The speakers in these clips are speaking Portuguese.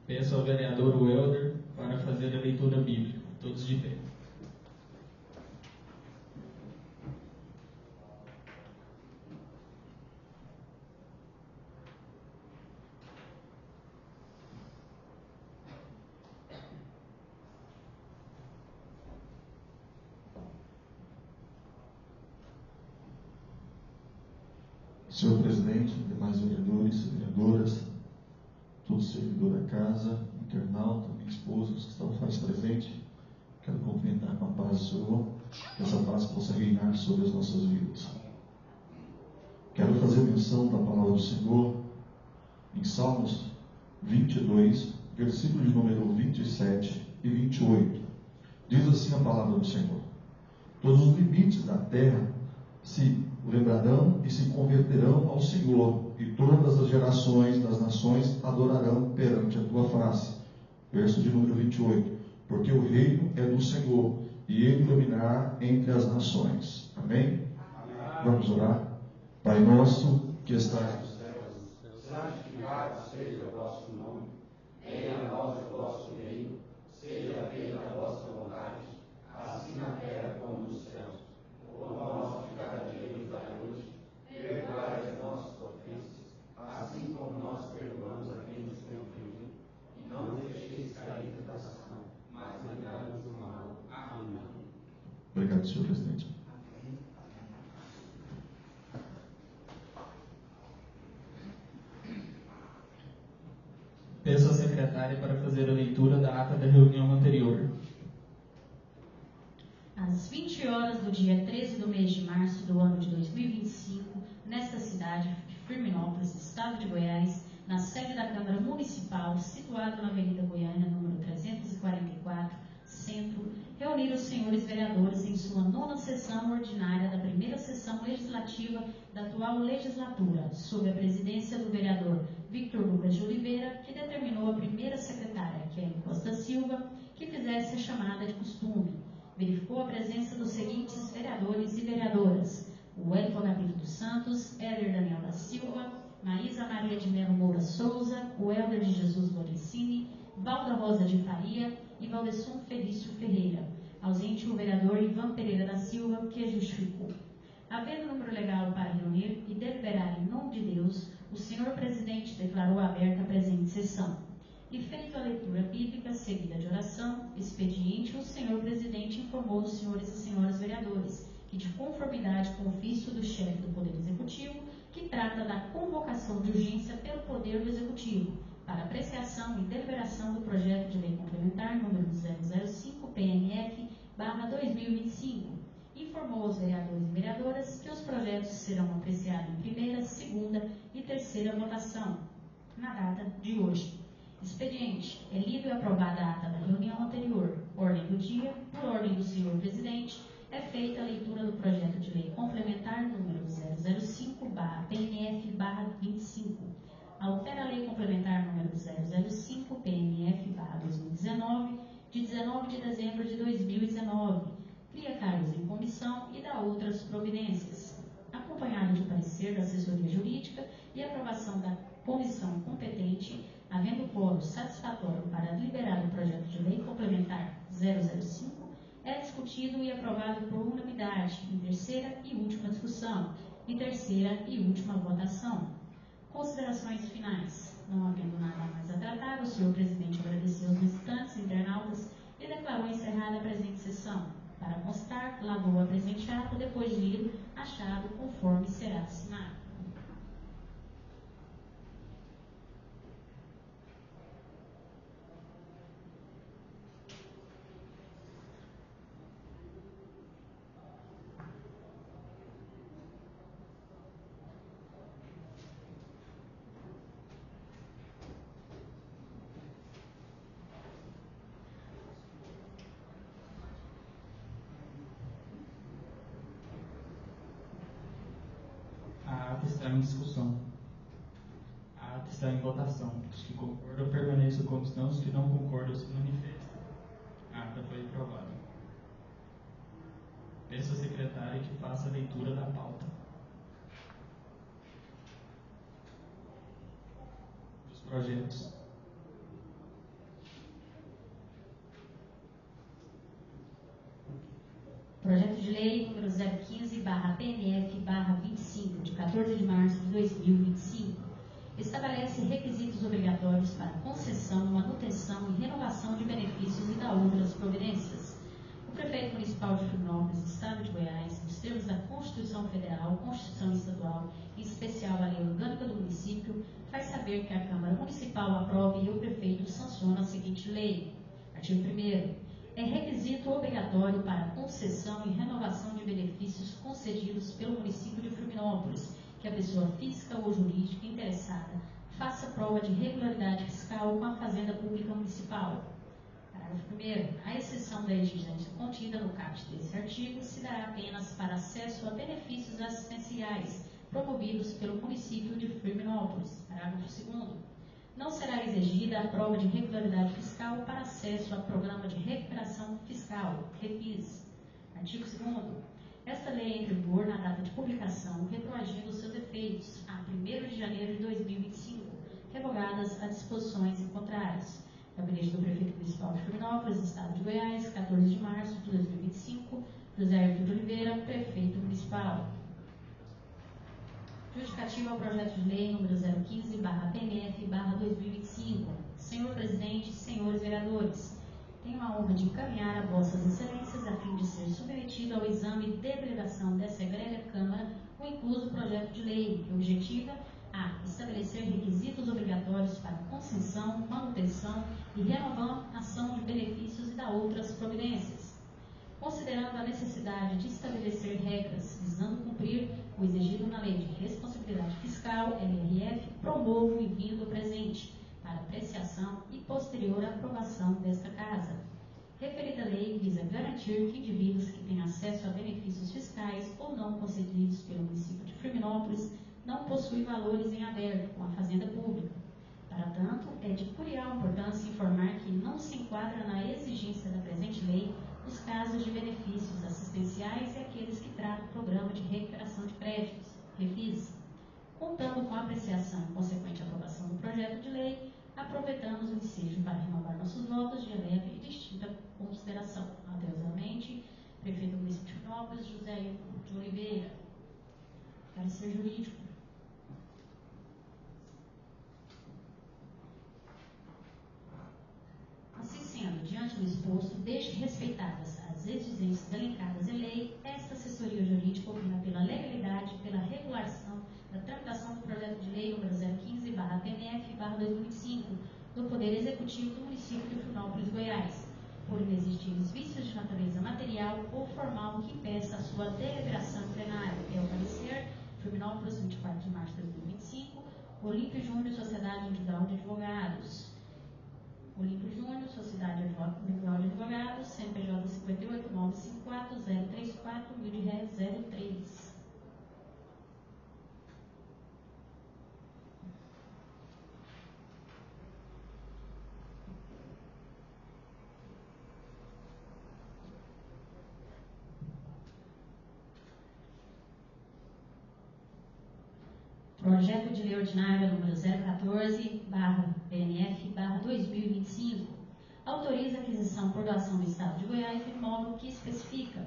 Peço ao vereador Welder para fazer a leitura bíblica. Todos de pé. Senhor presidente, demais vereadores, vereadoras, todo servidor da casa, internauta, minha esposa, os que estão faz presente, quero cumprimentar com a paz do Senhor, que essa paz possa reinar sobre as nossas vidas. Quero fazer menção da palavra do Senhor em Salmos 22, versículo de número 27 e 28. Diz assim a palavra do Senhor: todos os limites da terra se lembrarão e se converterão ao Senhor, e todas as gerações das nações adorarão perante a tua face. Verso de número 28. Porque o reino é do Senhor, e ele dominará entre as nações. Amém? Amém. Vamos orar. Pai nosso que estás nos céus, santificado seja o vosso nome. Venha a nós o vosso reino. Seja feita a vossa vontade, assim na terra como nos céus. O pão nosso de cada dia nos dai hoje. Perdoai as nossas ofensas, assim como nós perdoamos a quem nos tem ofendido. E não nos deixeis cair em tentação, mas livrai-nos do mal. Amém. Obrigado, senhor presidente. Peço à secretária para fazer a leitura da ata da reunião anterior. Às 20 horas do dia 13 do mês de março do ano de 2025, nesta cidade de Firminópolis, estado de Goiás, na sede da Câmara Municipal, situada na Avenida Goiânia, número 344, Centro, reuniram os senhores vereadores em sua 9ª sessão ordinária da primeira sessão legislativa da atual legislatura, sob a presidência do vereador Victor Lucas de Oliveira, que determinou a primeira secretária, Kelly Costa Silva, que fizesse a chamada de costume. Verificou a presença dos seguintes vereadores e vereadoras: o Wellington Gabriel dos Santos, Éder Daniel da Silva, Maísa Maria de Melo Moura Souza, o Helder de Jesus Lorenzini, Valda Rosa de Faria e Valdesson Felício Ferreira. Ausente o vereador Ivan Pereira da Silva, que justificou. Havendo número legal para reunir e deliberar em nome de Deus, o senhor presidente declarou aberta a presente sessão. E feita a leitura bíblica, seguida de oração, expediente, o senhor presidente informou os senhores e senhoras vereadores que, de conformidade com o ofício do chefe do Poder Executivo, que trata da convocação de urgência pelo Poder do Executivo para apreciação e deliberação do projeto de lei complementar número 005 PMF/2025, informou aos vereadores e vereadoras que os projetos serão apreciados em primeira, segunda e terceira votação, na data de hoje. Expediente. É lida e aprovada a ata da reunião anterior. Ordem do dia. Por ordem do senhor presidente, é feita a leitura do projeto de lei complementar número 005/PMF/25. Altera a lei complementar número 005 PMF/2019, de 19 de dezembro de 2019. Cria cargos em comissão e dá outras providências. Acompanhado de parecer da assessoria jurídica e aprovação da comissão competente, havendo quórum satisfatório para liberar o projeto de lei complementar 005, é discutido e aprovado por unanimidade em terceira e última discussão e terceira e última votação. Considerações finais. Não havendo nada mais a tratar, o senhor presidente agradeceu aos visitantes, internautas e declarou encerrada a presente sessão. Para constar, lavou a presente ata, depois de lido, achado conforme será assinado. A ata está em discussão. A ata está em votação. Os que concordam permaneçam como estão, os que não concordam se manifestem. A ata foi aprovada. Peço à secretária que faça a leitura da pauta dos projetos. de lei número 015/PNF/25, de 14 de março de 2025, estabelece requisitos obrigatórios para concessão, manutenção e renovação de benefícios e da outras providências. O prefeito municipal de Fernópolis, Estado de Goiás, nos termos da Constituição Federal, Constituição Estadual, em especial a lei orgânica do município, faz saber que a Câmara Municipal aprove e o prefeito sanciona a seguinte lei. Artigo 1º. É requisito obrigatório para concessão e renovação de benefícios concedidos pelo município de Fluminópolis que a pessoa física ou jurídica interessada faça prova de regularidade fiscal com a Fazenda Pública Municipal. Parágrafo 1º. A exceção da exigência contida no caput desse artigo se dará apenas para acesso a benefícios assistenciais promovidos pelo município de Fluminópolis. Parágrafo 2º. Não será exigida a prova de regularidade fiscal para acesso a programa de recuperação fiscal, REFIS. Artigo 2º. Esta lei entra em vigor na data de publicação, retroagindo seus efeitos a 1º de janeiro de 2025, revogadas as disposições em contrários. Gabinete do Prefeito Municipal de Fluminópolis, Estado de Goiás, 14 de março de 2025, José Ayrton de Oliveira, Prefeito Municipal. Justificativa ao projeto de lei número 015/PMF/2025. Senhor Presidente, senhores vereadores, tenho a honra de encaminhar a vossas excelências a fim de ser submetido ao exame de deliberação dessa egrégia Câmara o incluso projeto de lei que objetiva a estabelecer requisitos obrigatórios para concessão, manutenção e renovação de benefícios e da outras providências. Considerando a necessidade de estabelecer regras visando cumprir o exigido na Lei de Responsabilidade Fiscal, LRF, promovo o envio do presente para apreciação e posterior aprovação desta Casa. Referida lei visa garantir que indivíduos que têm acesso a benefícios fiscais ou não concedidos pelo município de Fluminópolis não possuem valores em aberto com a Fazenda Pública. Para tanto, é de curial importância informar que não se enquadra na exigência da presente lei os casos de benefícios assistenciais e aqueles que tratam o Programa de Recuperação de Créditos, REFIS. Contando com a apreciação e consequente aprovação do projeto de lei, aproveitamos o ensejo para renovar nossos votos de leve e distinta consideração. Atenciosamente, Prefeito do Município de Fluminópolis, José Ayrton de Oliveira. Parecer jurídico. Assim sendo, diante do exposto, desde respeitadas as exigências elencadas em lei, esta assessoria jurídica opina pela legalidade e pela regulação da tramitação do projeto de lei número 015/PMF/2025 do Poder Executivo do município de Fluminópolis, Goiás, por inexistirem vícios de natureza material ou formal que impeça a sua deliberação em plenário. É o parecer, Fluminópolis, 24 de março de 2025, Olímpio Júnior, Sociedade Individual de Advogados. Olímpio Júnior, Sociedade Individual de Advogados, CNPJ 58954034, mil de ré 03. Projeto de Lei Ordinária número 014/PNF/2025 autoriza a aquisição por doação do Estado de Goiás de imóvel que especifica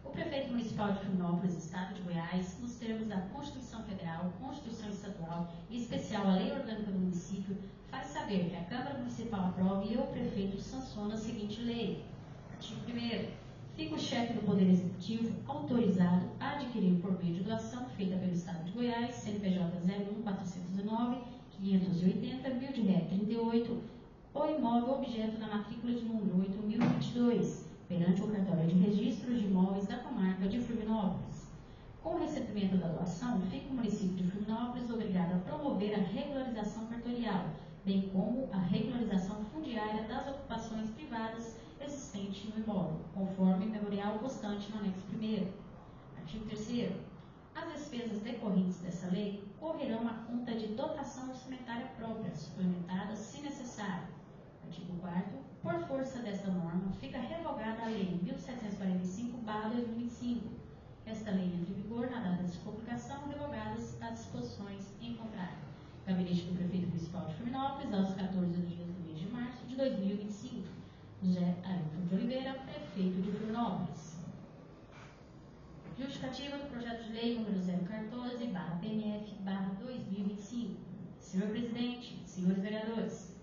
o Prefeito Municipal de Fluminópolis, Estado de Goiás, nos termos da Constituição Federal, Constituição Estadual e, em especial, a Lei Orgânica do Município, faz saber que a Câmara Municipal aprove e o Prefeito sanciona a seguinte lei. Artigo 1º. Fica o chefe do Poder Executivo autorizado a adquirir por meio de doação feita pelo Estado de Goiás, CNPJ 01409-580, mil de ré 38, o imóvel objeto da matrícula de número 8022, perante o cartório de registros de imóveis da comarca de Fluminópolis. Com o recebimento da doação, fica o município de Fluminópolis obrigado a promover a regularização cartorial, bem como a regularização fundiária das ocupações privadas existente no imóvel, conforme memorial constante no anexo 1º. Artigo 3º. As despesas decorrentes dessa lei correrão à conta de dotação orçamentária própria, suplementada se necessário. Artigo 4º. Por força desta norma, fica revogada a Lei 1745/2025. Esta lei entra em vigor na data de sua publicação, revogadas as disposições em contrário. Gabinete do Prefeito Municipal de Fluminópolis, aos 14 dias do mês de março de 2025. José Ayrton de Oliveira, Prefeito de Fluminópolis. Justificativa do projeto de lei número 014/PNF/2025. Senhor Presidente, senhores vereadores,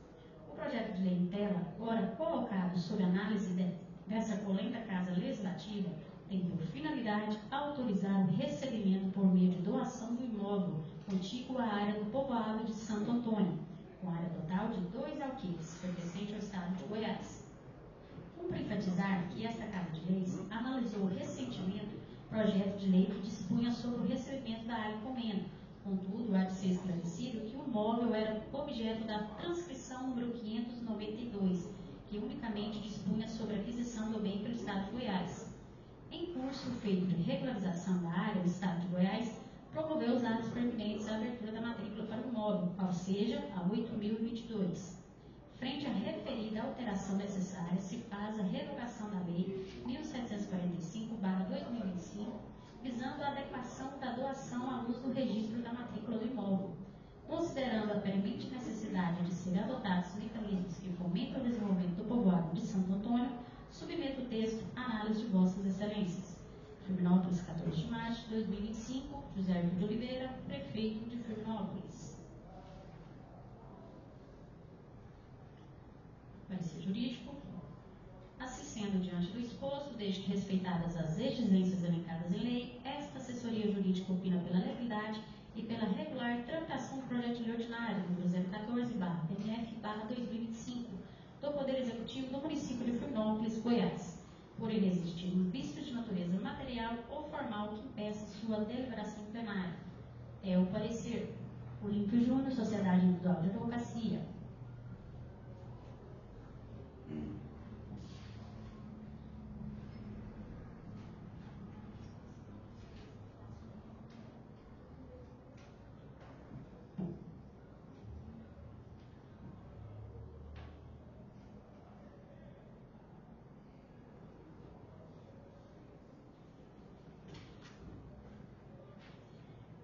o projeto de lei em tela, agora colocado sob análise dessa polenta Casa Legislativa, tem por finalidade autorizar o recebimento por meio de doação do imóvel contíguo à área do povoado de Santo Antônio, com área total de 2 alqueires, pertencente ao Estado de Goiás. Cumpre enfatizar que esta Casa de Leis analisou recentemente projeto de lei que dispunha sobre o recebimento da área encomenda. Contudo, há de ser esclarecido que o imóvel era objeto da transcrição número 592, que unicamente dispunha sobre a aquisição do bem pelo Estado de Goiás. Em curso feito de regularização da área, o Estado de Goiás promoveu os atos pertinentes à abertura da matrícula para o imóvel, qual seja a 8.022. Frente à referida alteração necessária, se faz a revogação da Lei 1745/2025, visando a adequação da doação à luz do registro da matrícula do imóvel. Considerando a premente necessidade de serem adotados mecanismos que fomentam o desenvolvimento do povoado de Santo Antônio, submeto o texto à análise de Vossas Excelências. Firminópolis, 14 de março de 2025, José Arthur de Oliveira, prefeito de Firminópolis. Parecer jurídico. Assim sendo, diante do exposto, desde que respeitadas as exigências elencadas em lei, esta assessoria jurídica opina pela legalidade e pela regular tramitação do projeto de lei ordinário número 014/PNF/2025 do Poder Executivo do município de Firminópolis, Goiás, por ele existir um vício de natureza material ou formal que impeça sua deliberação plenária. É o parecer. Olímpio Júnior, Sociedade Individual de Advocacia.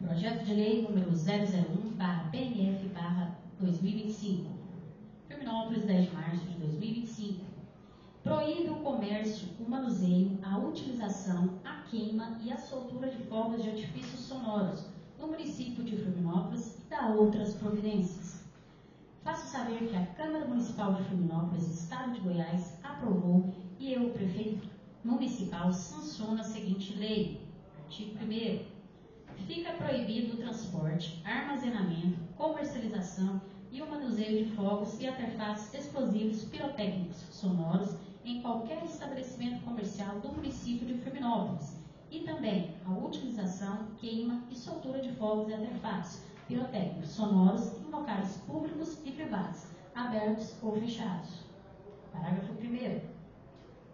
Projeto de lei número 001/PNF/2025. Firminópolis, 10 de março de 2025. Proíbe o comércio, o manuseio, a utilização, a queima e a soltura de fogos de artifícios sonoros no município de Firminópolis e dá outras providências. Faço saber que a Câmara Municipal de Firminópolis, Estado de Goiás, aprovou e eu, prefeito municipal, sanciono a seguinte lei. Artigo 1º. Fica proibido o transporte, armazenamento, comercialização e o manuseio de fogos e artefatos explosivos pirotécnicos sonoros em qualquer estabelecimento comercial do município de Firminópolis e também a utilização, queima e soltura de fogos e artefatos pirotécnicos sonoros em locais públicos e privados, abertos ou fechados. Parágrafo 1º.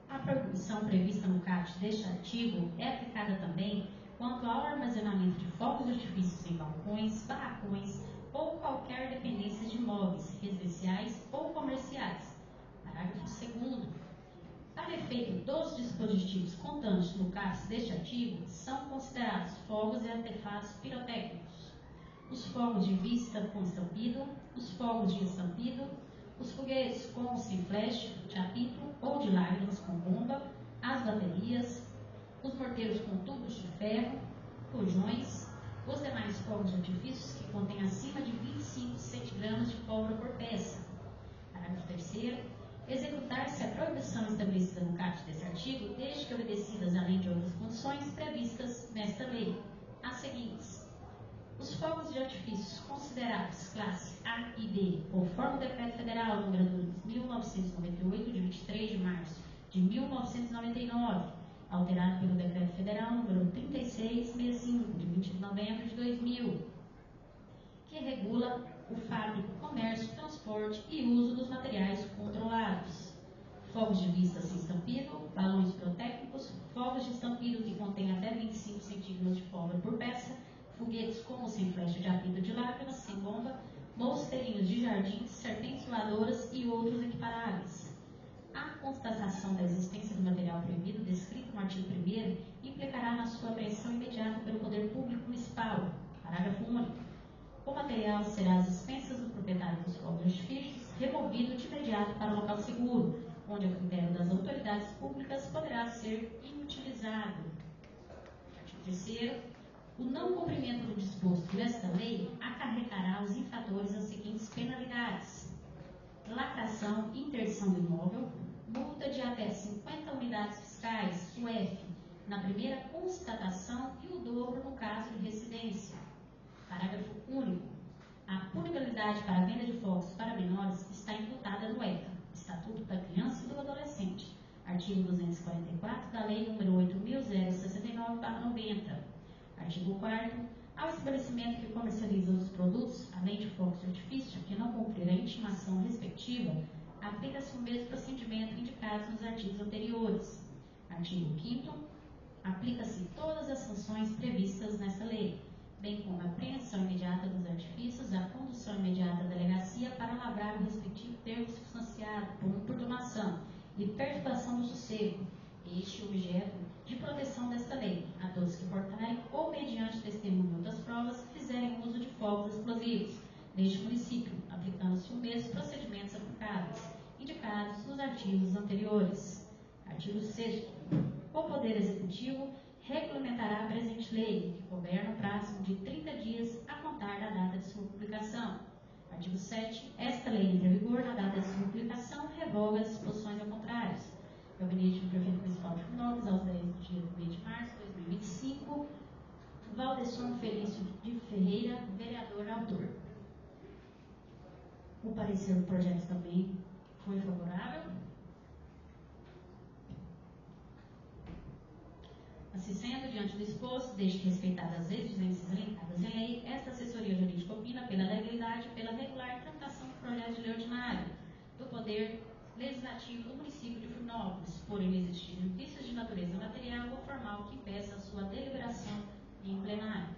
A proibição prevista no caput deste artigo é aplicada também quanto ao armazenamento de fogos de artifícios em balcões, barracões ou qualquer dependência de imóveis, residenciais ou comerciais. Parágrafo 2º. Para efeito dos dispositivos constantes no caput deste artigo, são considerados fogos e artefatos pirotécnicos: os fogos de vista com estampido, os fogos de estampido, os foguetes com ou sem flash, de apito ou de lágrimas com bomba, as baterias, os morteiros com tubos de ferro, rojões, os demais fogos de artifícios que contêm acima de 25 centigramas de pólvora por peça. Parágrafo 3º. Executar-se a proibição estabelecida no caput desse artigo, desde que obedecidas além de outras condições previstas nesta lei, as seguintes: os fogos de artifícios considerados classe A e B, conforme o Decreto Federal nº 1998, de 23 de março de 1999, alterado pelo Decreto Federal nº 3665, de 20 de novembro de 2000, que regula o fábrico, comércio, transporte e uso dos materiais controlados. Fogos de vista sem estampido, balões pirotécnicos, fogos de estampido que contêm até 25 centímetros de pólvora por peça, foguetes com ou sem flecha de apito de lágrimas, sem bomba, mosteirinhos de jardins, serpentes voadoras e outros equiparáveis. A constatação da existência do material proibido descrito no artigo 1º implicará na sua apreensão imediata pelo Poder Público Municipal. Parágrafo único. O material será às expensas do proprietário dos fogos de artifícios removido de imediato para um local seguro, onde, a critério das autoridades públicas, poderá ser inutilizado. Artigo Terceiro, o não cumprimento do disposto nesta lei acarretará aos infratores as seguintes penalidades: lacração e interdição do imóvel, multa de até 50 unidades fiscais, UF, na primeira constatação e o dobro no caso de residência. Parágrafo único. A punibilidade para a venda de fogos para menores está imputada no ECA, Estatuto da Criança e do Adolescente, artigo 244 da Lei nº 8.069/90. Artigo 4º. Ao estabelecimento que comercializa os produtos, além de fogos de artifício, que não cumprir a intimação respectiva, aplica-se o mesmo procedimento indicado nos artigos anteriores. Artigo 5º. Aplica-se todas as sanções previstas nesta lei, bem como a apreensão imediata dos artifícios, a condução imediata à delegacia para lavrar o respectivo termo substanciado por importunação e perturbação do sossego, este objeto de proteção desta lei, a todos que portarem ou mediante testemunho ou outras provas fizerem uso de fogos explosivos neste município, aplicando-se os mesmos procedimentos aplicáveis, indicados nos artigos anteriores. Artigo 6º. O Poder Executivo regulamentará a presente lei, que couber no prazo de 30 dias a contar da data de sua publicação. Artigo 7º. Esta lei entra em vigor na data de sua publicação, revoga as disposições ao contrário. Gabinete do Prefeito Municipal de Fernópolis, aos 10 dias do mês de março de 2025. Valdesson Felício de Ferreira, vereador autor. O parecer do projeto também foi favorável. Assim sendo, diante do exposto, desde que respeitadas as exigências elencadas em lei, esta assessoria jurídica opina pela legalidade e pela regular tramitação do projeto de lei ordinário do Poder Legislativo do município de Fernópolis, por inexistir vícios de natureza material ou formal que impeça a sua deliberação em plenário.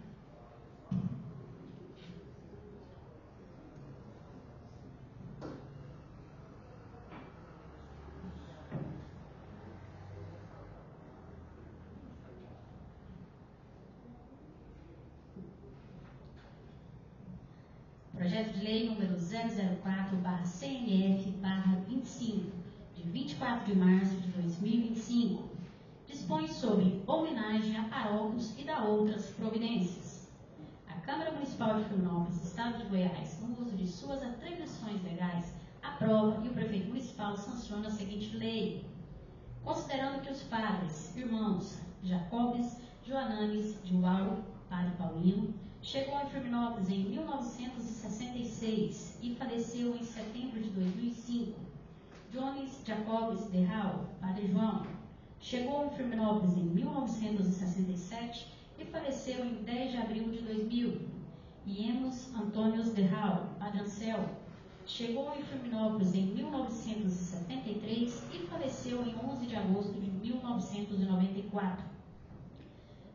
Projeto de Lei número 004/CNF/25, de 24 de março de 2025, dispõe sobre homenagem a paróquios e dá outras providências. A Câmara Municipal de Fernópolis, Estado de Goiás, no uso de suas atribuições legais, aprova e o Prefeito Municipal sanciona a seguinte lei. Considerando que os padres, irmãos Jacobes, Joananes, João, Padre Paulino, chegou em Fernópolis em 1966 e faleceu em setembro de 2005. Jones Jacobes de Hall, Padre João, chegou em Fernópolis em 1967 e faleceu em 10 de abril de 2000. Iemos Antônios de Hall, Padre Anselmo, chegou em Fernópolis em 1973 e faleceu em 11 de agosto de 1994.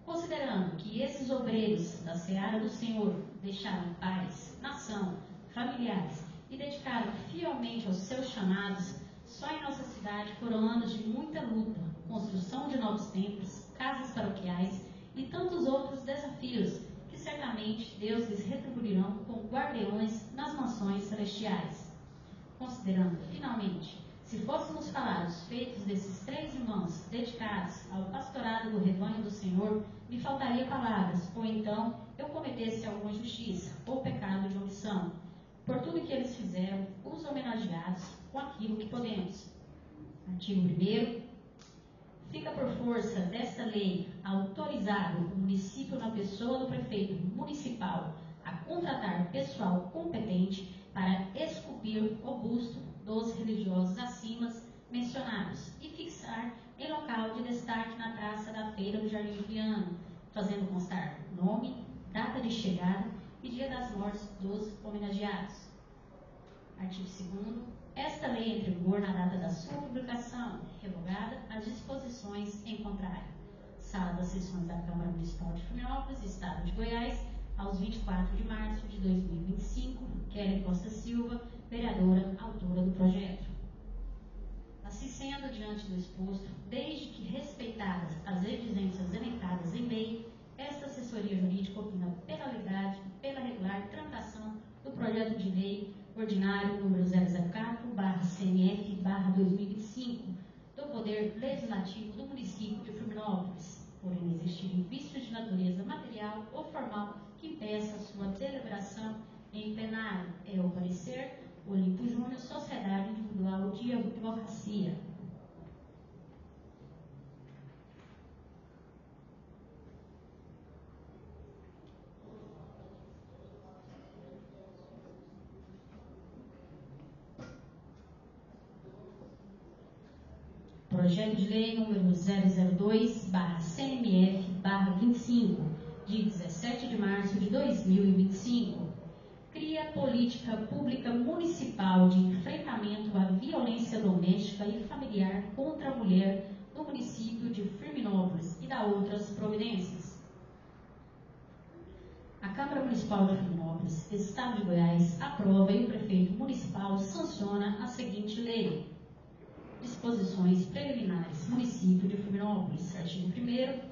Considerando que esses obreiros da seara do Senhor deixaram pais, nação, familiares e dedicaram fielmente aos seus chamados, só em nossa cidade foram anos de muita luta, construção de novos templos, casas paroquiais e tantos outros desafios que certamente Deus lhes retribuirão com guardiões nas mansões celestiais. Considerando, finalmente, se fôssemos falar os feitos desses três irmãos dedicados ao pastorado do rebanho do Senhor, me faltaria palavras, ou então eu cometesse alguma injustiça ou pecado de omissão. Por tudo que eles fizeram, os homenageados com aquilo que podemos. Artigo 1º. Fica por força desta lei autorizado o município, na pessoa do prefeito municipal, a contratar pessoal competente para esculpir o busto dos religiosos acima mencionados e fixar em local de destaque na praça da feira do Jardim Juliano, fazendo constar nome, data de chegada e dia das mortes dos homenageados. Artigo 2º. Esta lei entra em vigor na data da sua publicação, revogada as disposições em contrário. Sala das Sessões da Câmara Municipal de Fernópolis, Estado de Goiás, aos 24 de março de 2025, Kelly Costa Silva, vereadora, autora do projeto. Assim sendo, diante do exposto, desde que respeitadas as exigências elencadas em lei, esta assessoria jurídica opina pela legalidade e pela regular tramitação do projeto de lei ordinário número 004/CNF/2025 do Poder Legislativo do município de Fernópolis, por não existirem vícios de natureza material ou formal que impeça sua deliberação em plenário. É o parecer Olimpo Júnior, Sociedade Individual de Advocacia. Projeto de Lei número 002/CMF/25, de 17 de março de 2025, cria política pública municipal de enfrentamento à violência doméstica e familiar contra a mulher no município de Firminópolis e dá outras providências. A Câmara Municipal de Firminópolis, Estado de Goiás, aprova e o prefeito municipal sanciona a seguinte lei. Disposições preliminares. Município de Firminópolis. Artigo 1º.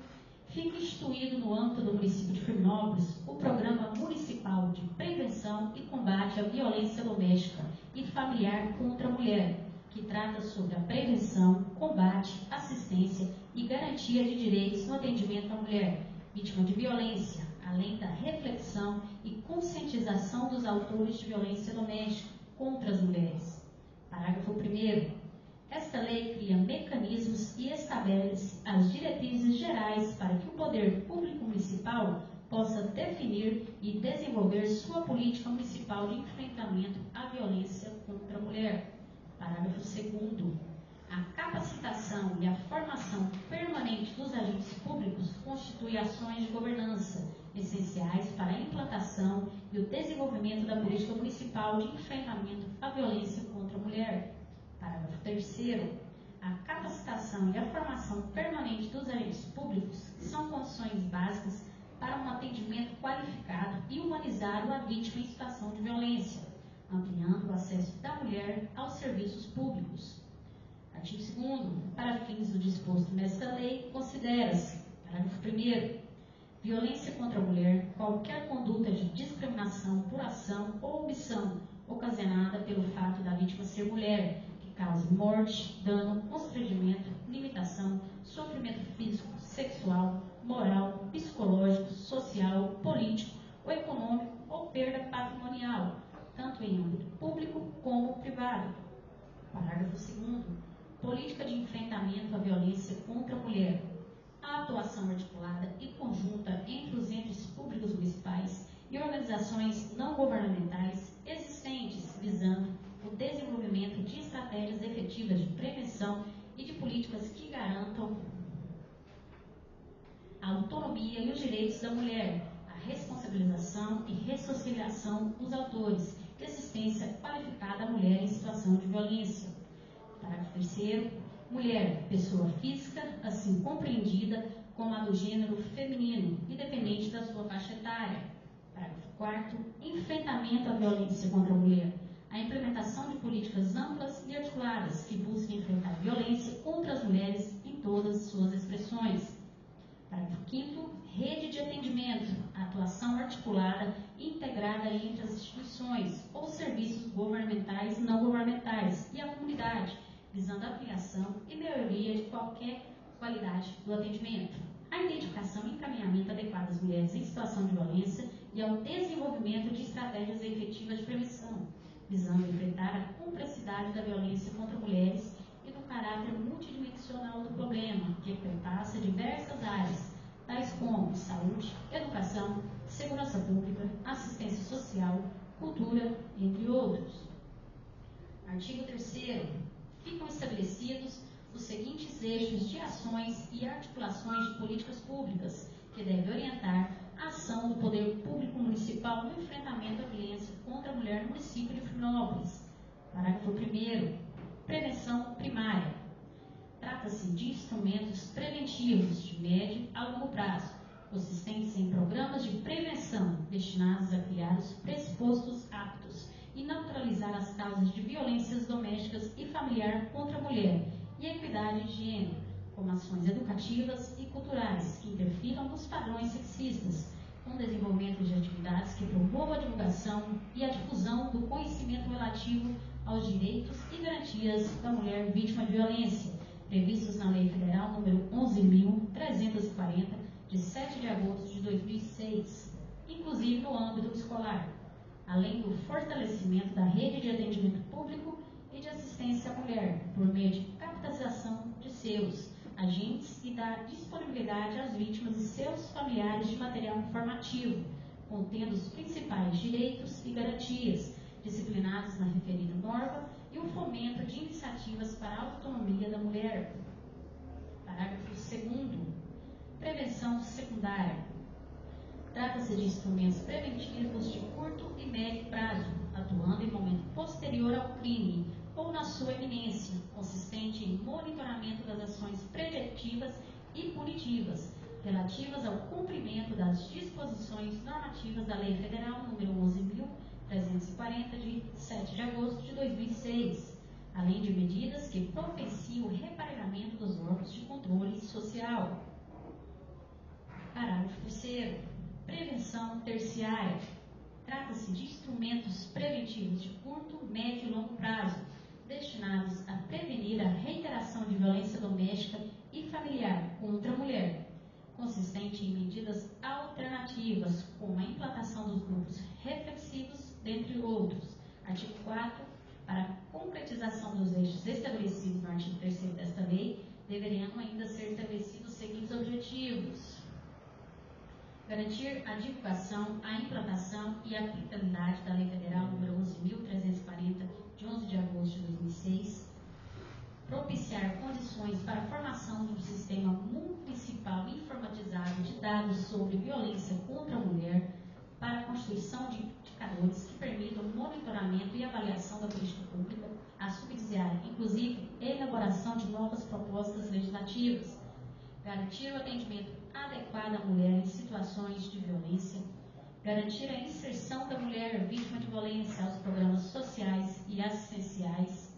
Fica instituído no âmbito do município de Firminópolis o Programa Municipal de Prevenção e Combate à Violência Doméstica e Familiar contra a Mulher, que trata sobre a prevenção, combate, assistência e garantia de direitos no atendimento à mulher vítima de violência, além da reflexão e conscientização dos autores de violência doméstica contra as mulheres. Parágrafo 1º. Esta lei cria mecanismos e estabelece as diretrizes gerais para que o poder público municipal possa definir e desenvolver sua política municipal de enfrentamento à violência contra a mulher. Parágrafo 2º. A capacitação e a formação permanente dos agentes públicos constitui ações de governança essenciais para a implantação e o desenvolvimento da política municipal de enfrentamento à violência contra a mulher. Parágrafo 3º. A capacitação e a formação permanente dos agentes públicos são condições básicas para um atendimento qualificado e humanizado à vítima em situação de violência, ampliando o acesso da mulher aos serviços públicos. Artigo 2º. Para fins do disposto nesta lei, considera-se, parágrafo 1º, violência contra a mulher qualquer conduta de discriminação por ação ou omissão ocasionada pelo fato da vítima ser mulher, cause morte, dano, constrangimento, limitação, sofrimento físico, sexual, moral, psicológico, social, político ou econômico ou perda patrimonial, tanto em âmbito público como privado. Parágrafo 2º. Política de enfrentamento à violência contra a mulher. A atuação articulada e conjunta entre os entes públicos municipais e organizações não governamentais existentes, visando o desenvolvimento de estratégias efetivas de prevenção e de políticas que garantam a autonomia e os direitos da mulher, a responsabilização e ressocialização dos autores e assistência qualificada à mulher em situação de violência. Parágrafo 3º. Mulher, pessoa física, assim compreendida como a do gênero feminino, independente da sua faixa etária. Parágrafo 4º. Enfrentamento à violência contra a mulher. A implementação de políticas amplas e articuladas que busquem enfrentar a violência contra as mulheres em todas as suas expressões. Parágrafo 5º. Rede de atendimento, atuação articulada e integrada entre as instituições ou serviços governamentais e não governamentais e a comunidade, visando a ampliação e melhoria de qualquer qualidade do atendimento. A identificação e encaminhamento adequado às mulheres em situação de violência e ao desenvolvimento de estratégias efetivas de prevenção, visando enfrentar a complexidade da violência contra mulheres e do caráter multidimensional do problema, que perpassa diversas áreas, tais como saúde, educação, segurança pública, assistência social, cultura, entre outros. Artigo 3º. Ficam estabelecidos os seguintes eixos de ações e articulações de políticas públicas que devem orientar a ação do poder público municipal no enfrentamento à violência contra a mulher no município de Firminópolis. Parágrafo 1º. Prevenção primária. Trata-se de instrumentos preventivos de médio a longo prazo, consistentes em programas de prevenção destinados a criar os pressupostos aptos e neutralizar as causas de violências domésticas e familiar contra a mulher e equidade de gênero, como ações educativas e culturais que interfiram nos padrões sexistas, com desenvolvimento de atividades que promovam a divulgação e a difusão do conhecimento relativo aos direitos e garantias da mulher vítima de violência, previstos na Lei Federal número 11.340, de 7 de agosto de 2006, inclusive no âmbito escolar, além do fortalecimento da rede de atendimento público e de assistência à mulher, por meio de capacitação de seus agentes e da disponibilidade às vítimas e seus familiares de material informativo, contendo os principais direitos e garantias disciplinados na referida norma e o fomento de iniciativas para a autonomia da mulher. Parágrafo 2º. Prevenção secundária. Trata-se de instrumentos preventivos de curto e médio prazo, atuando em momento posterior ao crime ou na sua iminência, consistente em monitoramento das ações preventivas e punitivas, relativas ao cumprimento das disposições normativas da Lei Federal número 11.340, de 7 de agosto de 2006, além de medidas que propiciem o repareamento dos órgãos de controle social. Parágrafo 3º. Prevenção terciária. Trata-se de instrumentos preventivos de curto, médio e longo prazo, destinados a prevenir a reiteração de violência doméstica e familiar contra a mulher, consistente em medidas alternativas, como a implantação dos grupos reflexivos, dentre outros. Artigo 4. Para a concretização dos eixos estabelecidos no artigo 3º desta lei, deveriam ainda ser estabelecidos os seguintes objetivos: garantir a divulgação, a implantação e a aplicabilidade da Lei Federal número 11.340, de 11 de agosto de 2006, propiciar condições para a formação de um sistema municipal informatizado de dados sobre violência contra a mulher, para a constituição de indicadores que permitam o monitoramento e avaliação da política pública, a subsidiar, inclusive, a elaboração de novas propostas legislativas, garantir o atendimento adequado à mulher em situações de violência, garantir a inserção da mulher vítima de violência aos programas sociais e assistenciais.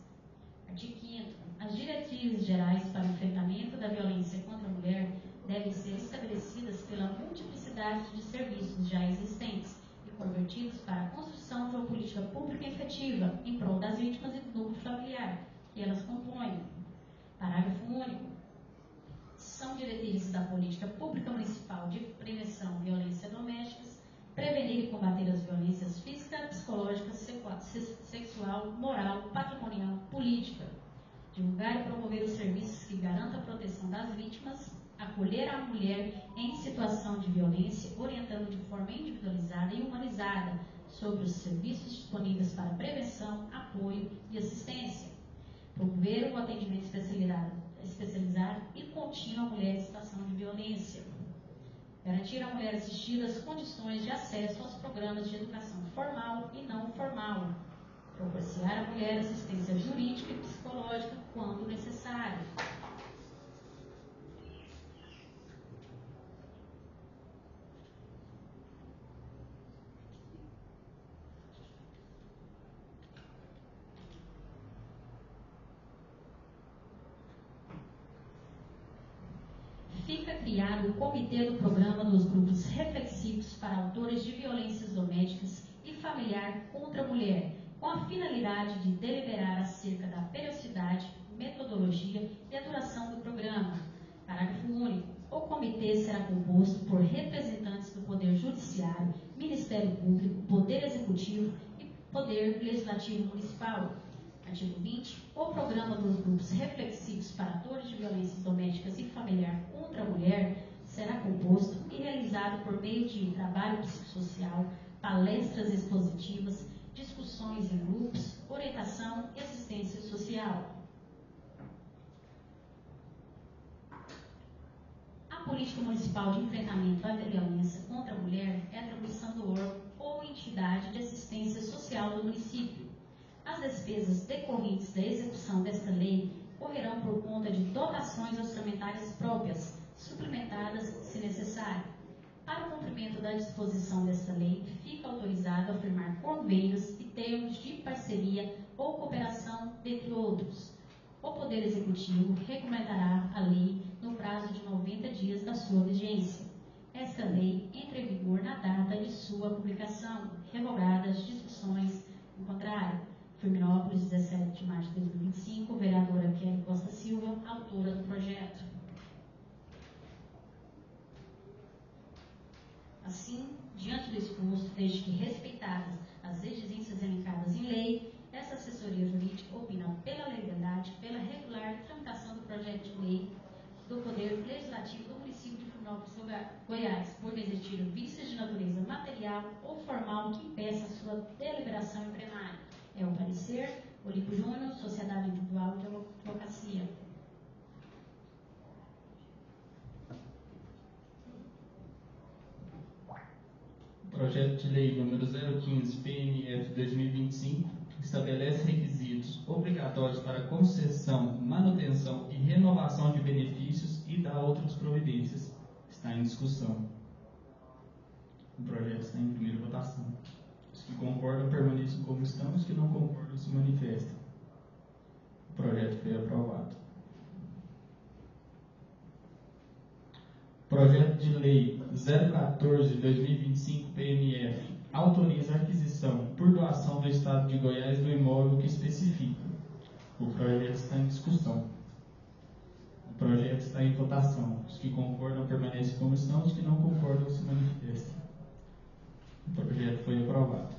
Artigo 5º. As diretrizes gerais para o enfrentamento da violência contra a mulher devem ser estabelecidas pela multiplicidade de serviços já existentes e convertidos para a construção de uma política pública efetiva em prol das vítimas e do núcleo familiar que elas compõem. Parágrafo único. São diretrizes da política pública municipal de prevenção de violências domésticas, prevenir e combater as violências física, psicológica, sexual, moral, patrimonial, política, divulgar e promover os serviços que garantam a proteção das vítimas, acolher a mulher em situação de violência, orientando de forma individualizada e humanizada sobre os serviços disponíveis para prevenção, apoio e assistência, promover o atendimento especializado e contínuo à mulher em situação de violência, garantir à mulher assistida as condições de acesso aos programas de educação formal e não formal, proporcionar à mulher assistência jurídica e psicológica quando necessário. Fica criado o Comitê do Programa dos Grupos Reflexivos para Autores de Violências Domésticas e Familiar contra a Mulher, com a finalidade de deliberar acerca da periodicidade, metodologia e a duração do programa. Parágrafo único. O comitê será composto por representantes do Poder Judiciário, Ministério Público, Poder Executivo e Poder Legislativo Municipal. Artigo 20. O programa dos grupos reflexivos para autores de violências domésticas e familiar contra a mulher será composto e realizado por meio de trabalho psicossocial, palestras expositivas, discussões em grupos, orientação e assistência social. A política municipal de enfrentamento à violência contra a mulher é atribuição do órgão ou entidade de assistência social do município. As despesas decorrentes da execução desta lei correrão por conta de dotações orçamentárias próprias, suplementadas se necessário. Para o cumprimento da disposição desta lei, fica autorizado a firmar convênios e termos de parceria ou cooperação, dentre outros. O Poder Executivo recomendará a lei no prazo de 90 dias da sua vigência. Esta lei entra em vigor na data de sua publicação, revogadas as discussões em contrário. Firminópolis, 17 de março de 2025, vereadora Kelly Costa Silva, autora Assim, diante do exposto, desde que respeitadas as exigências elencadas em lei, essa assessoria jurídica opina pela legalidade, pela regular tramitação do projeto de lei do Poder Legislativo do município de Firminópolis, Goiás, por não existir vícios de natureza material ou formal que impeça sua deliberação em plenário. É o parecer Olipo Júnior, Sociedade Individual de Advocacia. Projeto de Lei número 015, PMF 2025, estabelece requisitos obrigatórios para concessão, manutenção e renovação de benefícios e dá outras providências. Está em discussão. O projeto está em primeira votação. Os que concordam permaneçam como estão, os que não concordam se manifestem. O projeto foi aprovado. Projeto de Lei 014/2025 PMF autoriza a aquisição por doação do Estado de Goiás do imóvel que especifica. O projeto está em discussão. O projeto está em votação. Os que concordam permanecem como estão, os que não concordam se manifestem. O projeto foi aprovado.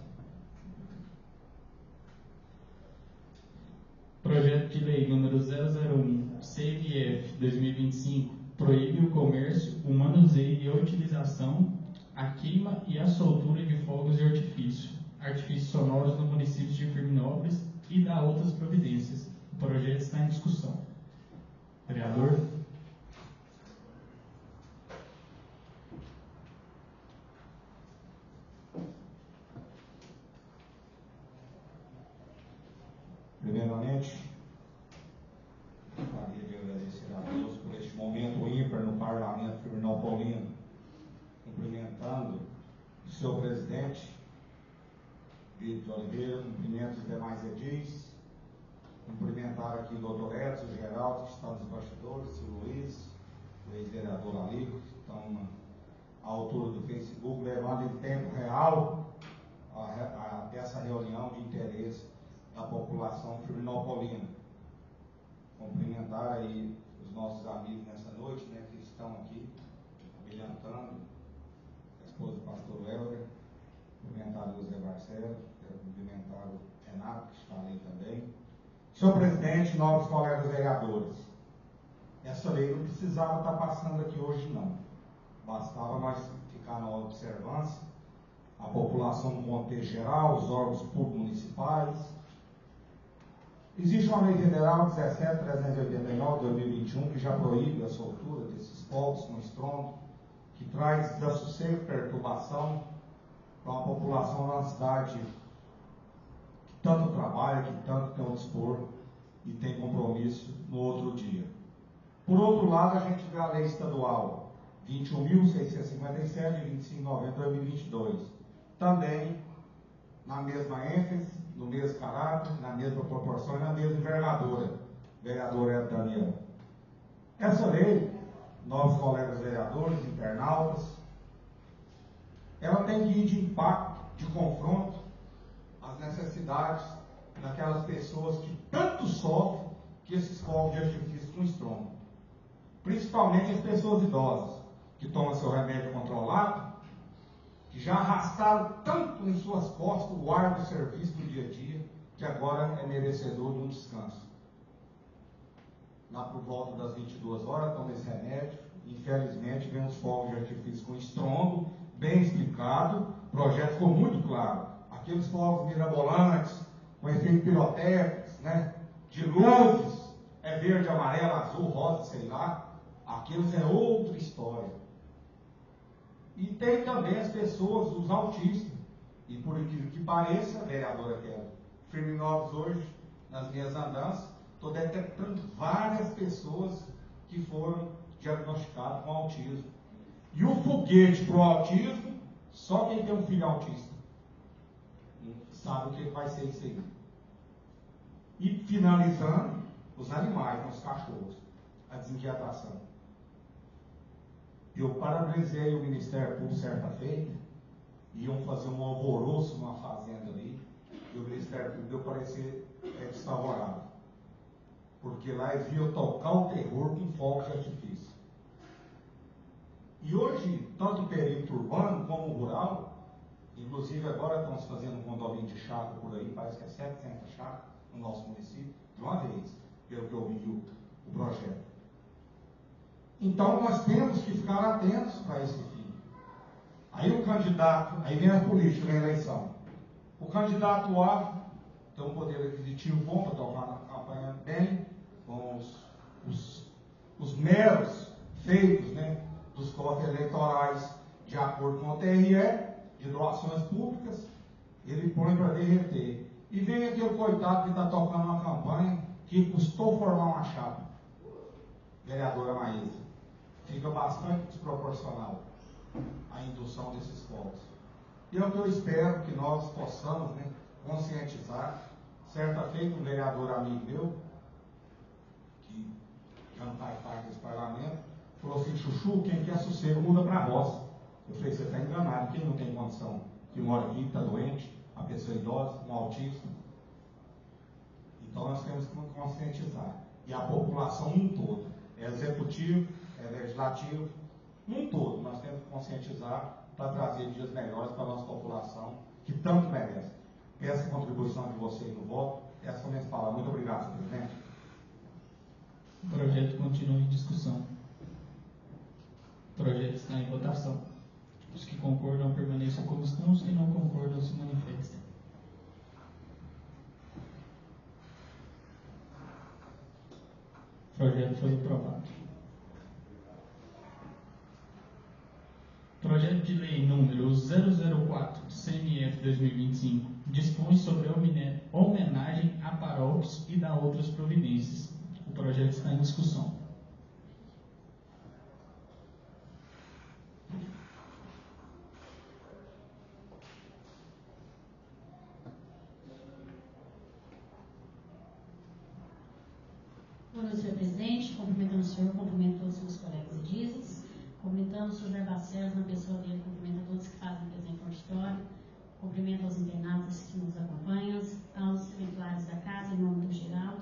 Projeto de Lei número 001 CMF 2025 proíbe o comércio, o manuseio e a utilização, a queima e a soltura de fogos de artifícios sonoros no município de Firminópolis e dá outras providências. O projeto está em discussão. Vereador? Primeiramente, gostaria de agradecer a Deus por este momento ímpar no Parlamento Firminopolino, cumprimentando o seu presidente, Vitor Oliveira, cumprimento os demais edis, cumprimentar aqui o doutor Edson, o Geraldo, que está nos bastidores, o Luiz, o ex-vereador Alico, que estão à altura do Facebook, levando em tempo real essa reunião de interesse da população firminopolina. Cumprimentar aí os nossos amigos nessa noite, né, que estão aqui, brilhantando, a esposa do pastor Helder, cumprimentar o José Barcelo, quero cumprimentar o Renato, que está ali também. Senhor presidente, nobres colegas vereadores, essa lei não precisava estar passando aqui hoje não, bastava nós ficar na observância, a população no contexto geral, os órgãos públicos municipais. Existe uma lei federal 17.389/2021 que já proíbe a soltura desses fogos com estrondo, que traz desassossego e perturbação para uma população na cidade que tanto trabalha, que tanto tem o dispor e tem compromisso no outro dia. Por outro lado, a gente vê a lei estadual 21.657 de 25 de novembro de 2022, também na mesma ênfase, no mesmo caráter, na mesma proporção e na mesma envergadura, vereador Daniel. Essa lei, nobres colegas vereadores, internautas, ela tem que ir de impacto, de confronto às necessidades daquelas pessoas que tanto sofrem que esses fogos de artifício com estrondo. Principalmente as pessoas idosas, que tomam seu remédio controlado, que já arrastaram tanto em suas costas o ar do serviço do dia a dia, que agora é merecedor de um descanso. Lá por volta das 22 horas, toma esse remédio, infelizmente vem os fogos de artifício com estrondo, bem explicado, o projeto ficou muito claro. Aqueles fogos mirabolantes, com efeito pirotécnicos, né, de luzes, é verde, amarelo, azul, rosa, sei lá, aqueles é outra história. E tem também as pessoas, os autistas. E por incrível que pareça, vereadora Kelly, Firminópolis hoje, nas minhas andanças, estou detectando várias pessoas que foram diagnosticadas com autismo. E o foguete para o autismo, só quem tem um filho autista sabe o que vai ser isso aí. E finalizando, os animais, os cachorros, a desinquietação. Eu parabenizei o Ministério Público certa feita, iam fazer um alvoroço numa fazenda ali, e o Ministério Público deu parecer desfavorável, porque lá eles iam tocar o terror com fogos de artifício. E hoje, tanto o perímetro urbano como o rural, inclusive agora estamos fazendo um condomínio de chácara por aí, parece que é 700 chácaras no nosso município, de uma vez, pelo que eu vi o projeto. Então nós temos que ficar atentos para esse fim. Aí o candidato, aí vem a política, vem a eleição. O candidato A tem um poder aquisitivo bom para tocar na campanha bem, com os meros feitos, né, dos cofres eleitorais, de acordo com o TRE, de doações públicas, ele põe para derreter. E vem aquele coitado que está tocando uma campanha que custou formar uma chapa, vereadora Maísa. Fica bastante desproporcional a indução desses povos. E é o que eu espero que nós possamos, né, conscientizar. Certa feita, um vereador amigo meu, que já não faz parte desse parlamento, falou assim: Chuchu, quem quer sossego muda para a roça. Eu falei: você está enganado, quem não tem condição, que mora aqui, está doente, a pessoa idosa, um autista. Então nós temos que conscientizar. E a população um todo, é executivo, é legislativo, um todo, nós temos que conscientizar para trazer dias melhores para a nossa população, que tanto merece. Peço a contribuição de vocês no voto. Essas são minhas palavras. Muito obrigado, senhor presidente. O projeto continua em discussão. O projeto está em votação. Os que concordam permaneçam como estão, os que não concordam se manifestem. O projeto foi aprovado. Projeto de Lei número 004, CNF 2025, dispõe sobre a homenagem a paróquios e dá outras providências. O projeto está em discussão. Boa noite, senhor presidente. Cumprimentando o senhor, cumprimento todos os meus colegas e dizes. Cumprimentando o senhor Jair Barcelos, na pessoa dele, cumprimento todos que fazem presente no auditório. Cumprimento aos internautas que nos acompanham, aos exemplares da casa, em nome do Geraldo.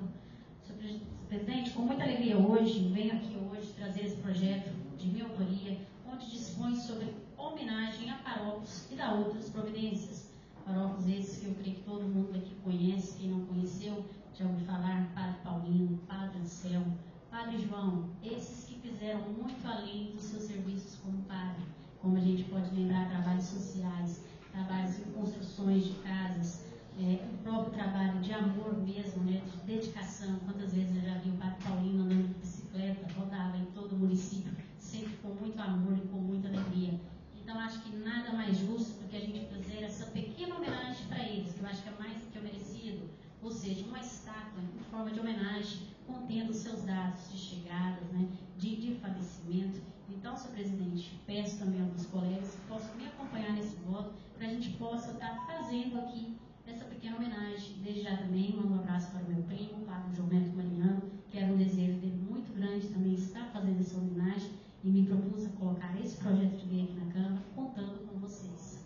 Senhor presidente, com muita alegria hoje, venho aqui hoje trazer esse projeto de minha autoria, onde dispõe sobre homenagem a paróquios e dá outras providências. Paróquios esses que eu creio que todo mundo aqui conhece, quem não conheceu, já ouviu falar: Padre Paulino, Padre Anselmo, Padre João, esses que fizeram muito além dos seus serviços como padre, como a gente pode lembrar, trabalhos sociais, trabalhos em construções de casas, o próprio trabalho de amor mesmo, né, de dedicação. Quantas vezes eu já vi o Padre Paulino andando de bicicleta, rodava em todo o município, sempre com muito amor e com muita alegria. Então, acho que nada mais justo do que a gente fazer essa pequena homenagem para eles, que eu acho que é mais do que merecido, ou seja, uma estátua em forma de homenagem, contendo os seus dados de chegadas, né, de falecimento. Então, senhor presidente, peço também aos colegas que possam me acompanhar nesse voto, para a gente possa estar fazendo aqui essa pequena homenagem. Desde já também mando um abraço para o meu primo, o Padre João Neto Mariano, que era um desejo dele muito grande também estar fazendo essa homenagem, e me propus a colocar esse projeto de lei aqui na Câmara, contando com vocês.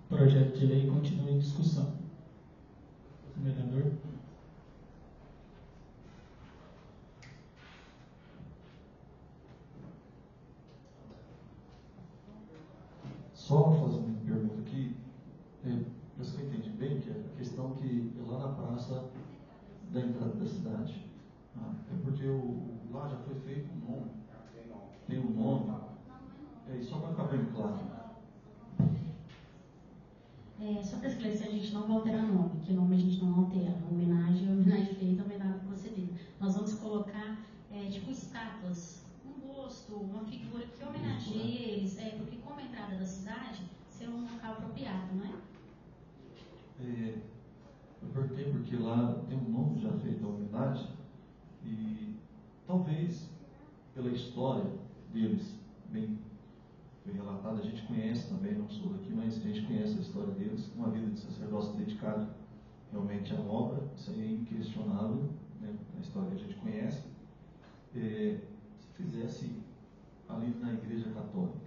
O projeto de lei continua em discussão. Vereador? Só fazendo uma pergunta aqui, para que eu entendi bem, que é a questão que é lá na praça da entrada da cidade. É porque lá já foi feito um nome. Tem um nome. Só para ficar bem claro. Só para esclarecer, a gente não vai alterar nome, que nome a gente não altera. A homenagem feita, a homenagem concedida. Nós vamos colocar, tipo, estátuas, um rosto, uma figura que homenageie eles, porque como a entrada da cidade, ser um local apropriado, não é? Eu perguntei porque lá tem um nome já feito a homenagem e talvez pela história deles, bem foi relatada, a gente conhece também, não sou daqui, mas a gente conhece a história deles, uma vida de sacerdócio dedicada realmente à obra, isso aí é inquestionável, né, a história que a gente conhece. Se fizesse ali na Igreja Católica,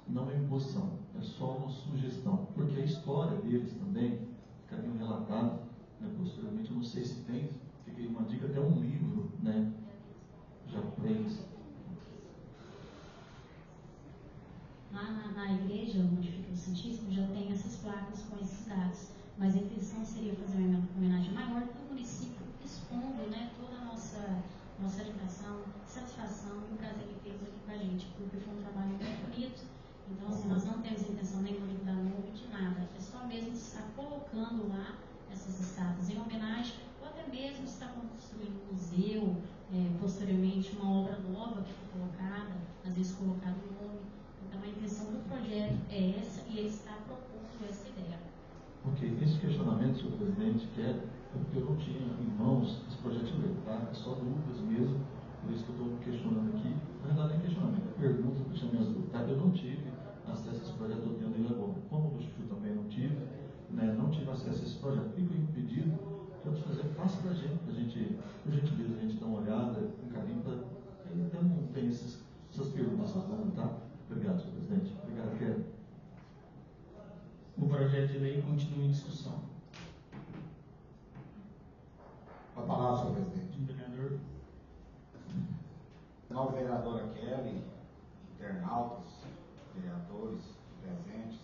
não é imposição, é só uma sugestão, porque a história deles também ficariam relatadas né? Posteriormente, eu não sei se tem, fiquei uma dica, até um livro, né? Já prende. Lá na igreja onde fica o Santíssimo já tem essas placas com esses dados, mas a intenção seria fazer uma homenagem maior no município, expondo, né, toda a nossa admiração, satisfação e o prazer que fez aqui com a gente, porque foi um trabalho muito bonito. Então, assim, nós não temos intenção nenhuma de mudar nome, de nada, é só mesmo estar colocando lá essas estátuas em homenagem, ou até mesmo estar construindo um museu, posteriormente uma obra nova que foi colocada, às vezes colocado o nome. Então, a intenção do projeto é essa e ele está propondo essa ideia. Ok, esse questionamento, senhor presidente, é porque eu não tinha em mãos esse projeto de lei, tá? É só dúvidas mesmo, por isso que eu estou questionando aqui. Na verdade, não é questionamento, é pergunta para deixar minhas dúvidas, tá? Eu não tive acesso a esse projeto, estou tendo ele agora. Como o do Chuchu também não tive, né, não tive acesso a esse projeto. Fico em pedido que eu te fazer, faça para a gente, por gentileza, a gente dá uma olhada, com carinho, para então não tem essas perguntas, essas dúvidas, tá? Obrigado, senhor presidente. Obrigado, Kevin. O projeto de lei continua em discussão. A palavra, senhor presidente. Vereador. Nova vereadora Kelly, internautas, vereadores presentes,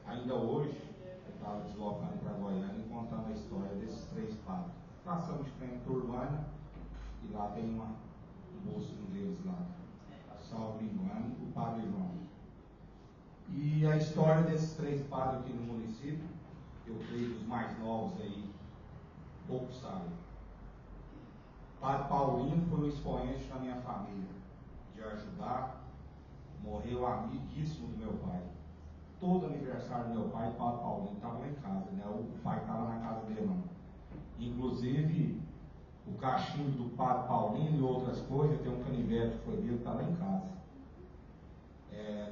ainda hoje eu estava deslocado para Goiânia contando a história desses 3 padres. Passamos de frente para Urbana e lá tem um busto deles lá, salvo engano, o padre João. E a história desses 3 padres aqui no município, eu creio que os mais novos aí pouco sabem. Padre Paulinho foi um expoente da minha família, de ajudar, morreu amiguíssimo do meu pai. Todo aniversário do meu pai, o Padre Paulinho estava lá em casa, né? O pai estava na casa dele, não. Inclusive, o cachimbo do Padre Paulinho e outras coisas, tem um canivete que foi dele, está lá em casa.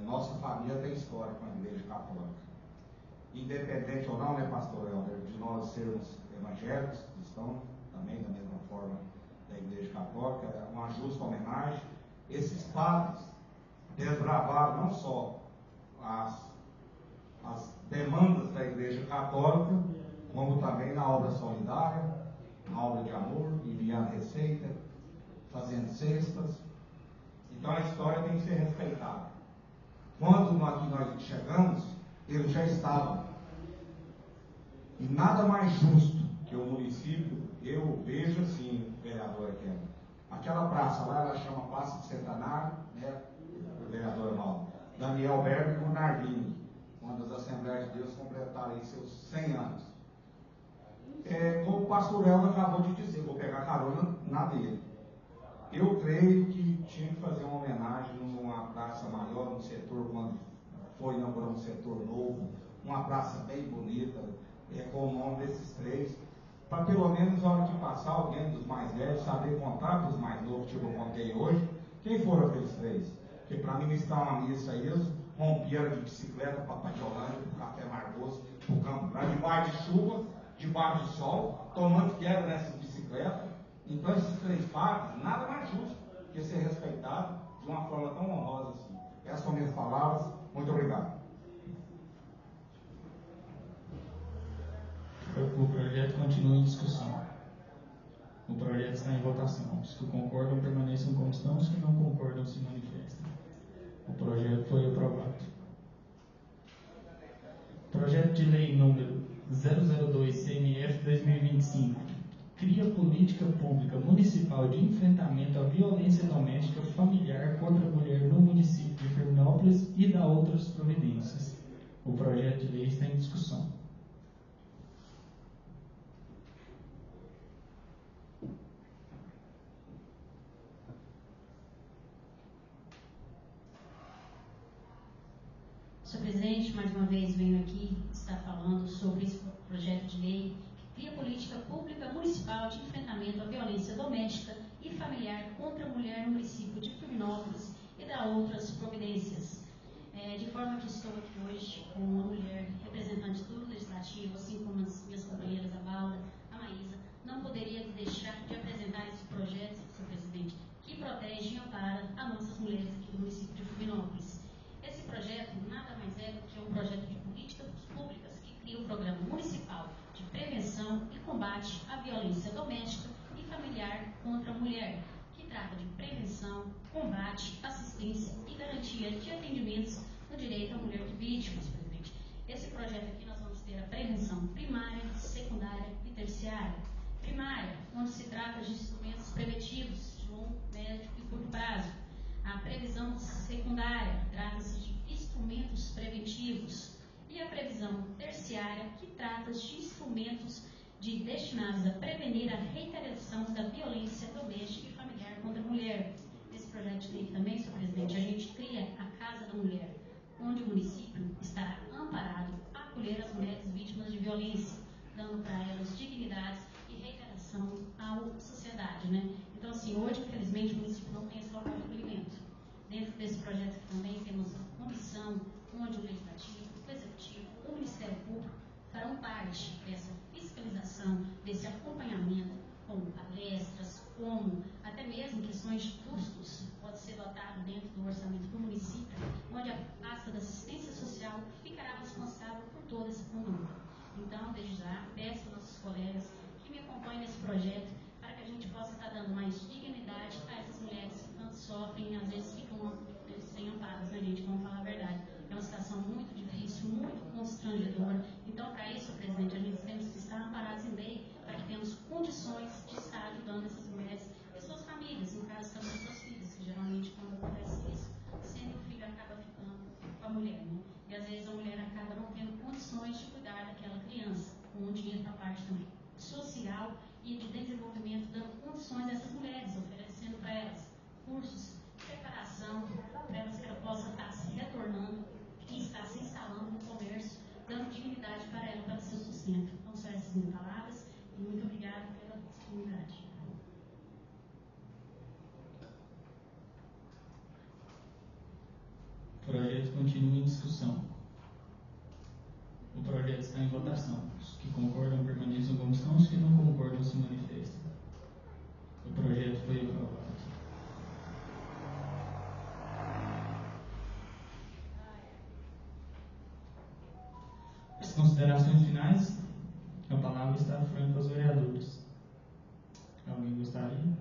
Nossa família tem história com a Igreja Católica. Independente ou não, né, pastor Helder, de nós sermos evangélicos, cristãos, também da mesma forma da Igreja Católica, é uma justa homenagem. Esses padres desbravaram não só as demandas da Igreja Católica, como também na obra solidária, na obra de amor, enviando receita, fazendo cestas. Então a história tem que ser respeitada. Quando nós chegamos, eles já estavam. E nada mais justo que o município, eu vejo assim, vereadora Kelly, aquela praça lá, ela chama Praça de Centenário, né, vereadora Mauro, Daniel Berg e Narvini, quando as Assembleias de Deus completarem seus 100 anos. Como o pastor Helder acabou de dizer, vou pegar carona na dele. Eu creio que tinha que fazer uma homenagem numa praça maior, num setor, quando foi inaugurar um setor novo, uma praça bem bonita, com o nome desses 3, para pelo menos na hora que passar alguém dos mais velhos saber contar para os mais novos, tipo eu contei hoje, quem foram aqueles 3. Porque para ministrar uma missa eles romperam de bicicleta para Patiolândia, para o Café Margoso, para o campo, lá debaixo de chuva, debaixo de sol, tomando queda nessas bicicletas. Então esses 3 padres, nada mais justo que ser respeitado de uma forma tão honrosa assim. Essas são minhas palavras. Muito obrigado. O projeto continua em discussão. O projeto está em votação. Os que concordam permaneçam como estão, os que não concordam se manifestem. O projeto foi aprovado. Projeto de lei número 002-CMF 2025 cria política pública municipal de enfrentamento à violência doméstica familiar contra a mulher no município de Firminópolis e dá outras providências. O projeto de lei está em discussão. Senhor presidente, mais uma vez venho aqui estar falando sobre esse projeto de lei que cria política pública municipal de enfrentamento à violência doméstica e familiar contra a mulher no município de Firminópolis e dá outras providências. De forma que estou aqui hoje com uma mulher representante do Legislativo, assim como as minhas companheiras, a Balda, a Maísa, não poderia deixar de apresentar esse projeto, senhor presidente, que protege e ampara as nossas mulheres aqui do município de Firminópolis. Esse projeto nada mais é do que um projeto de políticas públicas que cria um programa municipal combate à violência doméstica e familiar contra a mulher, que trata de prevenção, combate, assistência e garantia de atendimentos no direito à mulher de vítimas, presidente. Esse projeto aqui nós vamos ter a prevenção primária, secundária e terciária. Primária, onde se trata de instrumentos preventivos de longo, médio e curto prazo. A previsão secundária, trata-se de instrumentos preventivos. E a previsão terciária, que trata de instrumentos destinados a prevenir a reiteração da violência doméstica e familiar contra a mulher. Nesse projeto de lei também, senhor presidente, a gente cria a Casa da Mulher, onde o município estará amparado a acolher as mulheres vítimas de violência, dando para elas dignidade e reiteração à sociedade, né? Então, assim, hoje, infelizmente, o município não tem esse local de acolhimento. Dentro desse projeto também temos a comissão, onde o legislativo, o executivo, o Ministério Público farão parte dessa fiscalização, desse acompanhamento, como palestras, como até mesmo questões de custos, pode ser dotado dentro do orçamento do município, onde a pasta da assistência social ficará responsável por todo esse conjunto. Então, desde já, peço aos nossos colegas que me acompanhem nesse projeto, para que a gente possa estar dando mais dignidade a essas mulheres que tanto sofrem e às vezes ficam sem amparos, né, gente? Vamos falar a verdade. É uma situação muito difícil, muito constrangedora. Então, para isso, presidente, a gente temos que estar amparados em lei, para que tenhamos condições de estar ajudando essas mulheres e suas famílias, no caso também suas filhas, que geralmente quando acontece isso, sempre o filho acaba ficando com a mulher, né? E às vezes a mulher acaba não tendo condições de cuidar daquela criança, com o dinheiro para parte também social e de desenvolvimento, dando condições a essas mulheres, oferecendo para elas cursos, preparação, para elas que ela possa estar se retornando e estar se instalando no comércio, dando dignidade para ela, para seu sustento. Então, só essas minhas palavras e muito obrigada pela disponibilidade. O projeto continua em discussão. O projeto está em votação. Os que concordam permaneçam como estão, os que não concordam se manifestem. O projeto foi aprovado. As considerações finais, a palavra está franca aos vereadores. Alguém gostaria?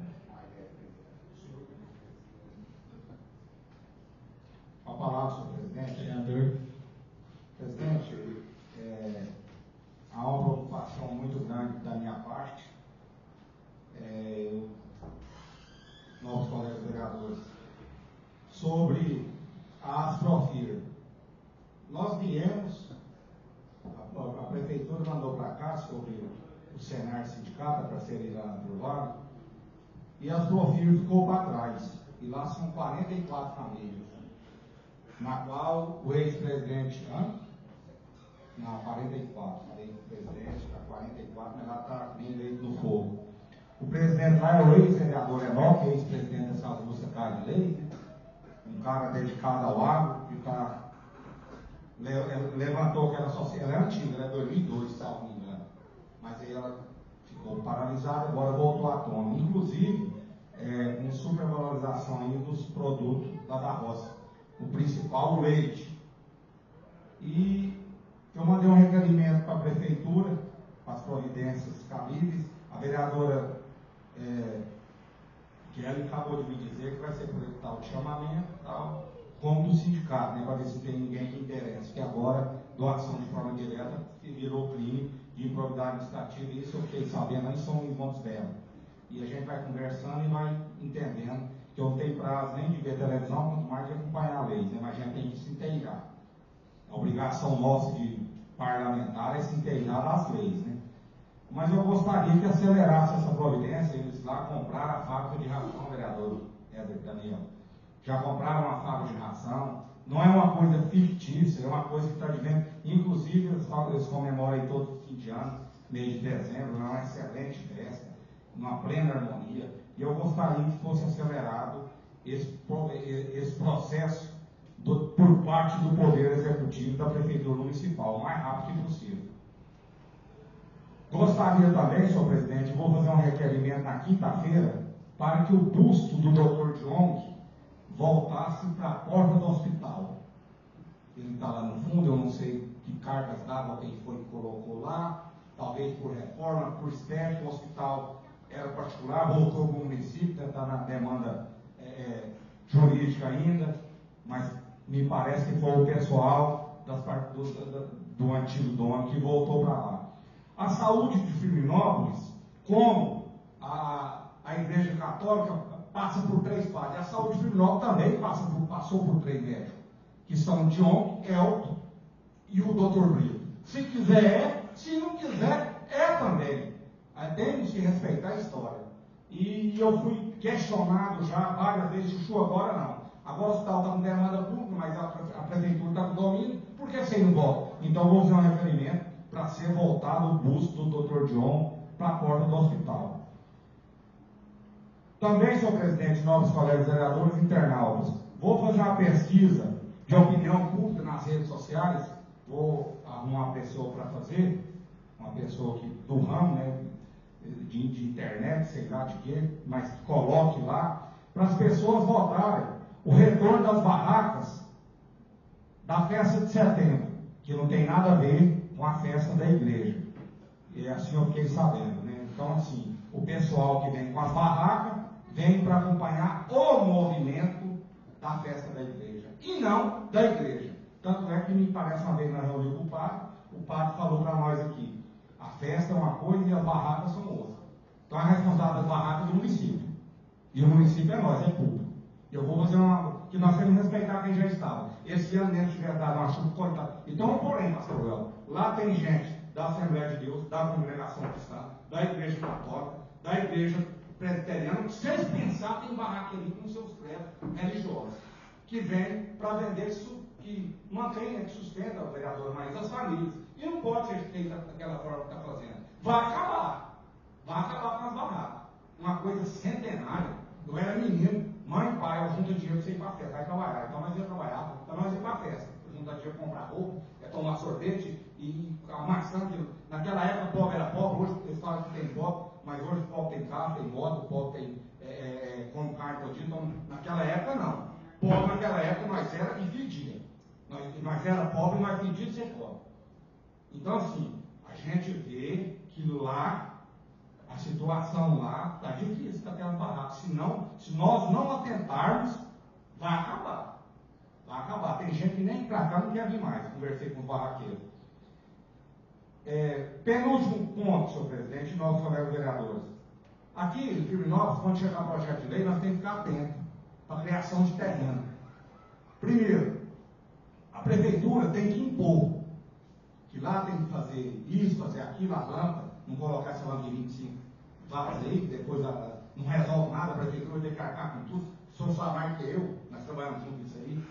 A palavra, senhor presidente. Vereador. Presidente, há uma preocupação muito grande da minha parte, nossos colegas vereadores, sobre as Profir. Nós viemos, a prefeitura mandou para cá sobre o Senar Sindicato, para ser lá do lado, e as Profir ficou para trás. E lá são 44 famílias, na qual o ex-presidente, na 44, falei presidente, está 44, mas lá está vindo aí no fogo. O presidente lá é o ex-vereador Enoque, ex-presidente dessa Augusta Casa de Lei, né? Um cara dedicado ao agro, que levantou aquela sociedade, ela é antiga, ela é 2002, se não me engano, mas aí ela ficou paralisada, agora voltou à tona, inclusive com supervalorização aí dos produtos lá da roça, o principal, o leite. E eu mandei um requerimento para a prefeitura, para as providências cabíveis. A vereadora Kelly acabou de me dizer que vai ser projetado o chamamento, tal, como do sindicato, né, para ver se tem ninguém que interessa, que agora doação de forma direta virou crime de improbidade administrativa, e isso eu fiquei sabendo lá em São Luís Montes Belos. E a gente vai conversando e vai entendendo que eu não tenho prazo nem de ver televisão, quanto mais de acompanhar a lei, né, mas a gente tem que se inteirar. A obrigação nossa de parlamentar é se inteirar das leis, né? Mas eu gostaria que acelerasse essa providência, eles lá compraram a fábrica de ração, vereador Éder Daniel. Já compraram uma fábrica de ração, não é uma coisa fictícia, é uma coisa que está vivendo, inclusive eles comemoram aí todo fim de ano, mês de dezembro, é uma excelente festa, uma plena harmonia, e eu gostaria que fosse acelerado esse processo por parte do Poder Executivo da Prefeitura Municipal, o mais rápido possível. Gostaria também, senhor presidente, vou fazer um requerimento na quinta-feira para que o busto do Dr. Jong voltasse para a porta do hospital. Ele está lá no fundo, eu não sei que cargas d'água quem foi que colocou lá, talvez por reforma, por estética, o hospital era particular, voltou para o município, está na demanda jurídica ainda, mas me parece que foi o pessoal do antigo dono que voltou para lá. A saúde de Firminópolis, como a Igreja Católica, passa por 3 padres. A saúde de Firminópolis também passou por 3 médicos, que são o Dion, Elton e o Dr. Brito. Se quiser se não quiser, também. Tem de se respeitar a história. E eu fui questionado já várias vezes, Chuchu, agora não. Agora o hospital está com demanda pública, mas a prefeitura está com domínio, por que você não volta? Então vou fazer um requerimento para ser voltado o busto do Dr. Dion para a porta do hospital. Também, senhor presidente, novos colegas vereadores internautas, vou fazer uma pesquisa de opinião pública nas redes sociais, vou arrumar uma pessoa para fazer, uma pessoa do ramo, né, de internet, sei lá de quê, mas coloque lá, para as pessoas votarem o retorno das barracas da festa de setembro, que não tem nada a ver com a festa da igreja. E assim eu fiquei sabendo, né? Então, assim, o pessoal que vem com as barracas vem para acompanhar o movimento da festa da igreja, e não da igreja. Tanto é que me parece uma vez na reunião com o padre falou para nós aqui, a festa é uma coisa e as barracas são outra. Então a responsável das barracas é do município. E o município é nós, é público. Eu vou fazer que nós temos que respeitar quem já estava. Esse ano mesmo tiver dado uma chuva, coitado. Então, porém, pastor Léo, lá tem gente da Assembleia de Deus, da Congregação Cristã, da Igreja Católica, da Igreja Presbiteriana, que vocês pensaram tem barraca ali com seus credos religiosos, que vem para vender isso, que mantém, né, que sustenta o vereador, mas as famílias. E não pode ser feito daquela forma que está fazendo. Vai acabar com as barracas. Uma coisa centenária. Eu era menino, mãe e pai, eu junto dinheiro para você ir para a festa, vai trabalhar. Então nós ia trabalhar, então nós ia para a festa. Eu junto dinheiro para comprar roupa, tomar sorvete e a maçã. Naquela época o pobre era pobre, hoje eles falam que tem pobre, mas hoje o pobre tem carro, tem moto, o pobre tem come carne todo dia. Então naquela época não. Pobre naquela época nós era e fedia. Nós era pobre, mas fedia de ser pobre. Então assim, a gente vê que lá a situação lá está difícil para aquelas barracas. Se nós não atentarmos, vai acabar. Vai acabar. Tem gente que nem para cá não quer vir mais. Conversei com o barraqueiro. Penúltimo ponto, senhor presidente, e novos colegas vereadores. Aqui em Firminópolis, quando chegar o projeto de lei, nós temos que ficar atentos para a criação de terreno. Primeiro, a prefeitura tem que impor que lá tem que fazer isso, fazer aquilo, a lâmpada, não colocar essa lâmpada de 25 varas aí, depois não resolve nada, a prefeitura vai ter que arcar com tudo. O senhor sabe mais que eu, nós trabalhamos junto nisso aí.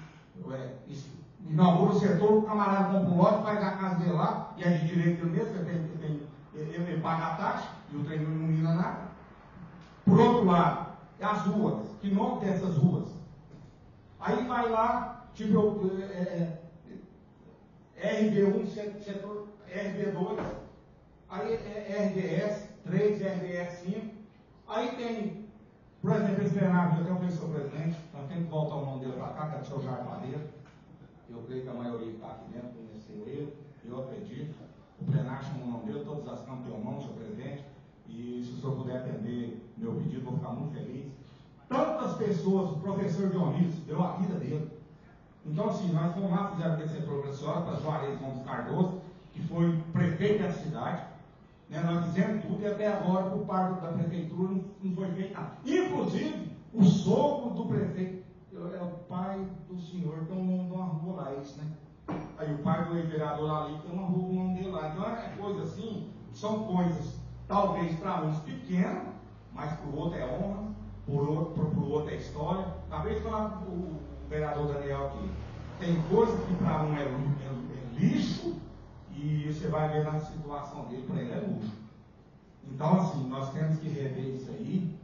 Inaugura o setor, o camarada compra um lote, faz a casa dele lá, e é de direito dele mesmo, ele paga a taxa, e o trem não ilumina nada. Por outro lado, as ruas, que nome tem essas ruas? Aí vai lá, tipo, RB1, setor RB2, aí RBS 3, RBS 5, aí tem, por exemplo, esse Bernardo, eu até falei, senhor presidente, nós temos que voltar o nome dele para cá, que é o seu Jair Padeiro, eu creio que a maioria está aqui dentro, conheceu ele, eu acredito, o plenário chamou o nome dele, todas as câmaras têm o nome, senhor presidente, e se o senhor puder atender meu pedido, vou ficar muito feliz. Tantas pessoas, o professor Dionísio, deu a vida dele. Então, assim, nós fomos lá, fizemos aquele progressório para Juarez Gomes Cardoso, que foi prefeito da cidade, né, nós fizemos tudo e até agora, por parte da prefeitura, não foi feito nada. Inclusive, o sogro do prefeito, é o pai do senhor, tem um nome de uma rua lá, isso, né? Aí o pai do vereador ali tem uma rua, o nome dele lá. Então, é coisa assim, são coisas, talvez para uns pequenas, mas para o outro é honra, para o outro é história. Acabei de falar com o vereador Daniel aqui. Tem coisa que para um é lixo, e você vai ver na situação dele, para ele é luxo. Então, assim, nós temos que rever isso aí,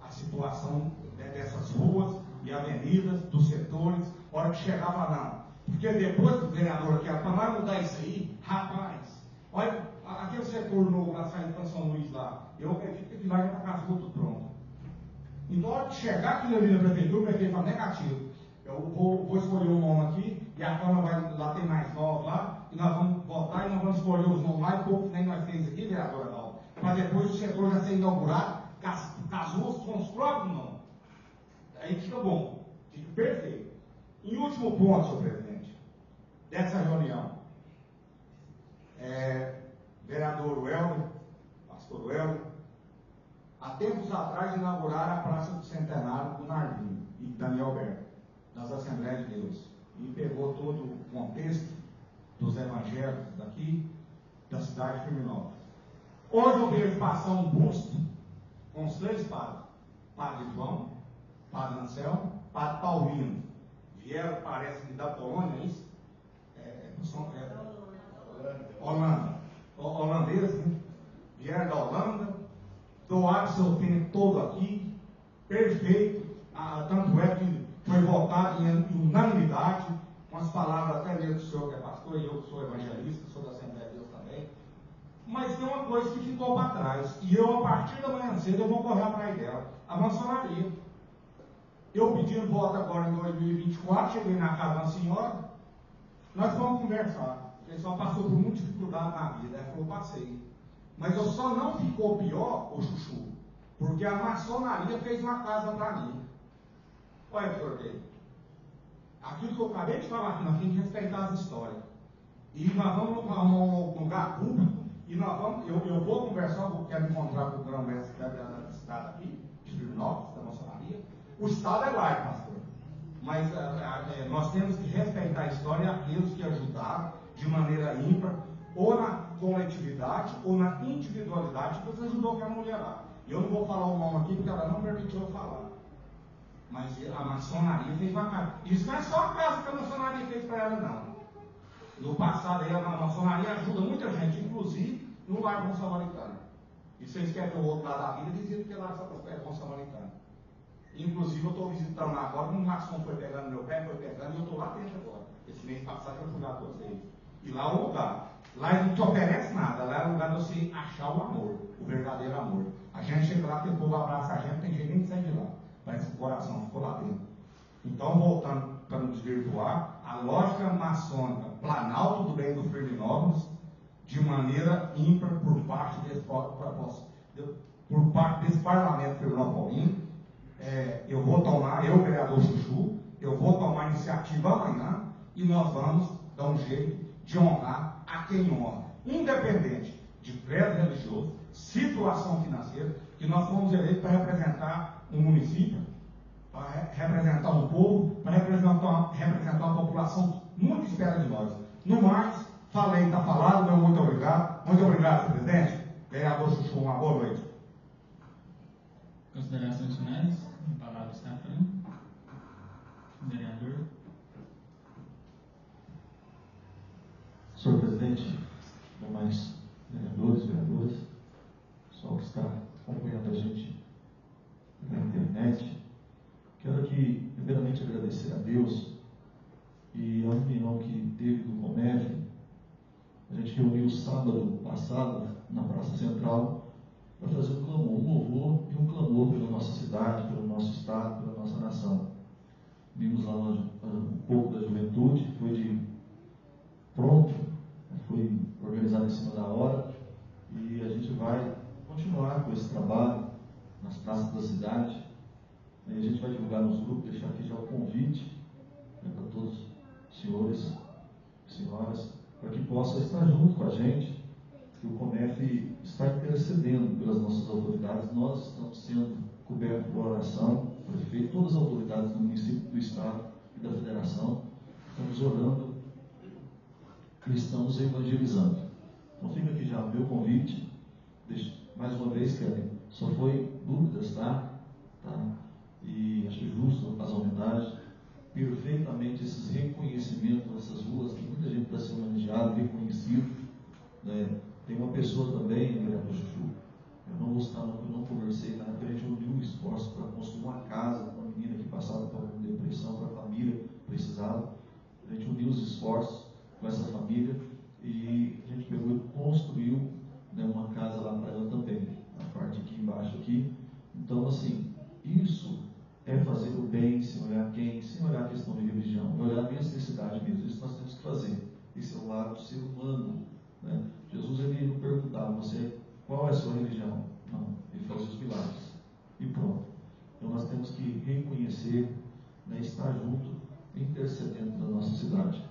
a situação dessas ruas e avenidas, dos setores, hora que chegava não. Porque depois do vereador aqui, para nós mudar isso aí, rapaz, olha, aquele setor novo lá saindo para São Luís lá, eu acredito que lá já está com as ruas tudo pronto. Então, hora que chegar aquilo ali na prefeitura, o prefeito fala negativo. Eu vou escolher um nome aqui, e a Câmara vai lá, tem mais 9 lá, e nós vamos votar e nós vamos escolher os nomes lá e a pouco nem nós fez aqui, vereadora Nalva, para depois o setor já ser inaugurado com as ruas com os próprios nomes. Aí fica bom, fica perfeito. Em último ponto, senhor presidente, dessa reunião, vereador Welder, pastor Welder, há tempos atrás inauguraram a Praça do Centenário do Nardim e Daniel Alberto, das Assembleias de Deus, e pegou todo o contexto dos evangelhos daqui, da cidade de Firminópolis. Hoje eu vejo passar um busto com os 3 padres, Padre João, Padre Anselmo, Padre Paulino. Vieram, parece que da Polônia, é isso? Holanda. Holandês, né? Vieram da Holanda, doaram seu tempo todo aqui, perfeito. Tanto é que foi votado em unanimidade, com as palavras até mesmo do senhor que é pastor, e eu que sou evangelista, sou da Assembleia de Deus também. Mas tem uma coisa que ficou para trás, e eu, a partir da manhã cedo, eu vou correr atrás dela: a maçonaria. Eu pedindo voto agora em 2024, cheguei na casa da senhora, nós fomos conversar. Ele só passou por muita dificuldade na vida. Ela falou: passei. Mas eu só não ficou pior, o Chuchu, porque a maçonaria fez uma casa para mim. Olha, senhor, aquilo que eu acabei de falar aqui, nós temos que respeitar as histórias. E nós vamos arrumar um lugar público, e nós vamos, eu vou conversar, eu quero encontrar com o grão-mestre da cidade aqui, de Firminópolis, da maçonaria. O Estado é laico, pastor. Mas nós temos que respeitar a história e aqueles que ajudaram de maneira ímpar, ou na coletividade, ou na individualidade, que você ajudou aquela mulher lá. Eu não vou falar o nome aqui, porque ela não permitiu eu falar. Mas a maçonaria fez uma casa. Isso não é só a casa que a maçonaria fez para ela, não. No passado, a maçonaria ajuda muita gente, inclusive no Lar Bom Samaritano. E vocês querem ver o outro lado da vida, visita que lá é Bom Samaritano. Inclusive, eu estou visitando lá agora, um maçom foi pegando meu pé, foi pegando, e eu estou lá dentro agora. Esse mês passado eu fui lá com vocês. E lá é o lugar. Lá ele não te oferece nada, lá é o lugar de você achar o amor, o verdadeiro amor. A gente chega lá, tem o povo abraça a gente, tem gente nem que sai de lá. Parece que o coração ficou lá dentro. Então, voltando para não desvirtuar, a lógica maçônica, Planalto do Bem do Firminópolis, de maneira ímpar por parte desse parlamento firminopolino, eu vou tomar, eu, vereador Chuchu, eu vou tomar iniciativa amanhã e nós vamos dar um jeito de honrar a quem honra, independente de credo religioso, situação financeira, que nós fomos eleitos para representar um município, para representar um povo, para representar uma população muito espera de nós. No mais, falei, está falado, meu muito obrigado. Muito obrigado, senhor presidente. Vereador Chuchu, uma boa noite. Considerações finais? A palavra está à frente. Vereador. Senhor presidente, demais vereadores, vereadoras, pessoal que está acompanhando a gente na internet, quero aqui, primeiramente, agradecer a Deus e a reunião que teve do Comef. A gente reuniu sábado passado na Praça Central para fazer um clamor, um louvor e um clamor pela nossa cidade, pelo nosso estado, pela nossa nação. Vimos lá um pouco da juventude, foi de pronto, foi organizado em cima da hora, e a gente vai continuar com esse trabalho nas praças da cidade. Aí a gente vai divulgar nos grupos, deixar aqui já o convite para todos os senhores e senhoras, para que possam estar junto com a gente, que o Comef está intercedendo pelas nossas autoridades. Nós estamos sendo cobertos por oração, o prefeito, todas as autoridades do município, do estado e da federação, estamos orando e estamos evangelizando. Então fica aqui já o meu convite. Mais uma vez, Kevin, só foi dúvidas, tá? E acho justo as homenagens, perfeitamente esses reconhecimentos nessas ruas, que muita gente está sendo homenageado, reconhecido, né? Tem uma pessoa também, vereador Chuchu, eu não vou estar, eu não conversei, na época a gente uniu um esforço para construir uma casa para uma menina que passava por depressão, para a família precisava. A gente uniu os esforços com essa família e a gente pegou e construiu, né, uma casa lá para ela também, a parte aqui embaixo aqui. Então, assim, isso é fazer o bem sem olhar quem, sem olhar a questão de religião, olhar a necessidade mesmo. Isso nós temos que fazer. Esse é o lado do ser humano, né? Jesus ele não perguntava, você, qual é a sua religião? Não, ele fazia os milagres. E pronto. Então nós temos que reconhecer, né, estar junto, intercedendo da nossa cidade.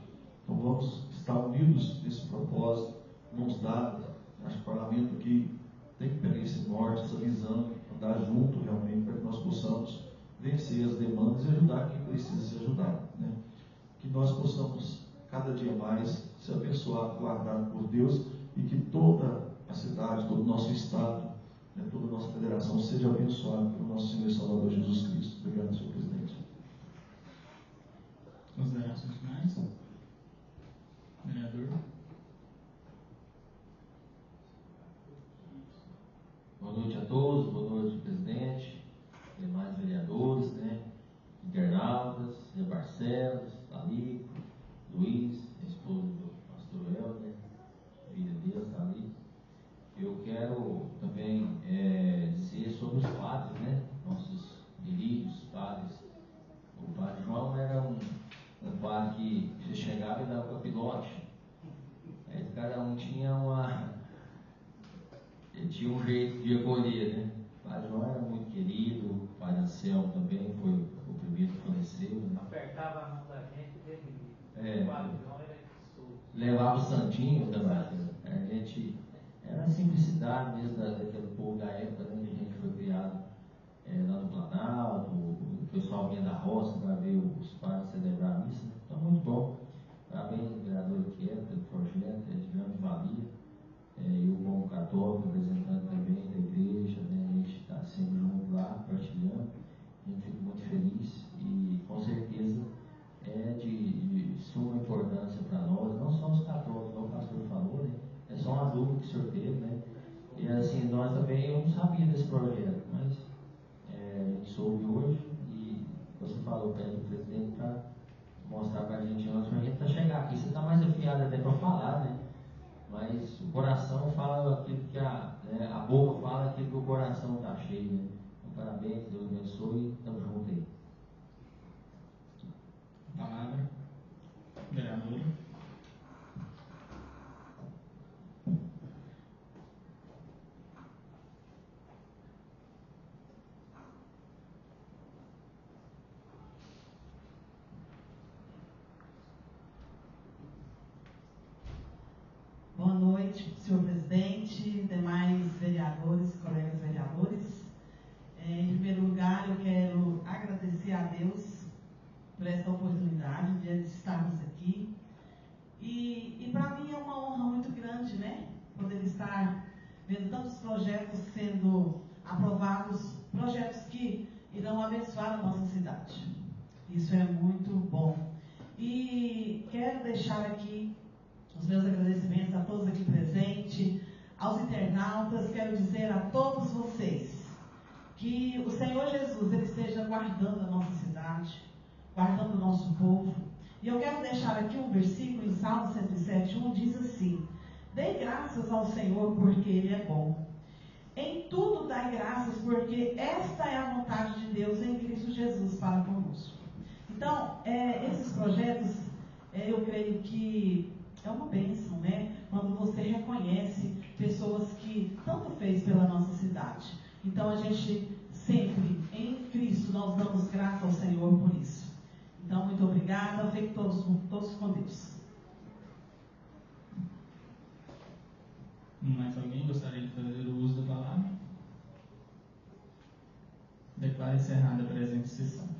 Então vamos estar unidos nesse propósito, mãos dadas. Acho que o parlamento aqui tem que pegar esse norte, essa visão, andar junto realmente, para que nós possamos vencer as demandas e ajudar quem precisa ser ajudado, né? Que nós possamos cada dia mais ser abençoado, guardado por Deus, e que toda a cidade, todo o nosso estado, né, toda a nossa federação seja abençoada pelo nosso Senhor e Salvador Jesus Cristo. Obrigado, senhor presidente. Considerações finais? Vereador. Boa noite a todos, boa noite, presidente, demais vereadores, né, internautas, Zé Barcelos, Talico, Luiz, a esposa do pastor Helder, filha dele está ali. Eu quero também dizer sobre os padres, né, nossos queridos padres. O padre João era um padre que você chegava e dava o capilote. Aí cada um tinha tinha um jeito de acolher, né? O padre João era muito querido, o padre Anselmo também foi o primeiro que faleceu, né? Apertava a mão da gente dele. O padre João era absurdo. Levava o santinho também. A gente, era a simplicidade mesmo daquele povo da época, né? Que a gente foi criado lá no Planalto, o pessoal vinha da roça para ver os padres celebrar a missa, né? Então, muito bom. Parabéns ao vereador Quieto pelo projeto, é de grande valia. E o bom católico, representante também da igreja, né? A gente está sempre junto lá, partilhando. A gente fica muito feliz e com certeza é de suma importância para nós, não só os católicos, como o pastor falou, né? É só uma dúvida que o senhor teve, né? E assim, nós também, eu não sabia desse projeto, mas a gente soube hoje e você falou, pede o presidente para mostrar para a gente antes, para a gente chegar aqui. Você está mais afiado até para falar, né? Mas o coração fala aquilo que a boca fala aquilo que o coração está cheio, né? Então, parabéns, Deus abençoe e estamos juntos aí. Palavra. Vereador. Boa noite, senhor presidente, demais vereadores, colegas vereadores. Em primeiro lugar, eu quero agradecer a Deus por esta oportunidade de estarmos aqui. E para mim é uma honra muito grande, né? Poder estar vendo tantos projetos sendo aprovados, projetos que irão abençoar a nossa cidade. Isso é muito bom. E quero deixar aqui os meus agradecimentos a todos aqui presentes, aos internautas. Quero dizer a todos vocês que o Senhor Jesus ele esteja guardando a nossa cidade, guardando o nosso povo. E eu quero deixar aqui um versículo em Salmo 107:1, diz assim: dê graças ao Senhor porque Ele é bom. Em tudo dai graças, porque esta é a vontade de Deus em Cristo Jesus para conosco. Então, esses projetos, eu creio que é uma bênção, né? Quando você reconhece pessoas que tanto fez pela nossa cidade. Então, a gente sempre, em Cristo, nós damos graça ao Senhor por isso. Então, muito obrigada. Fiquem todos com Deus. Mais alguém gostaria de fazer o uso da palavra? Declaro encerrada a presente sessão.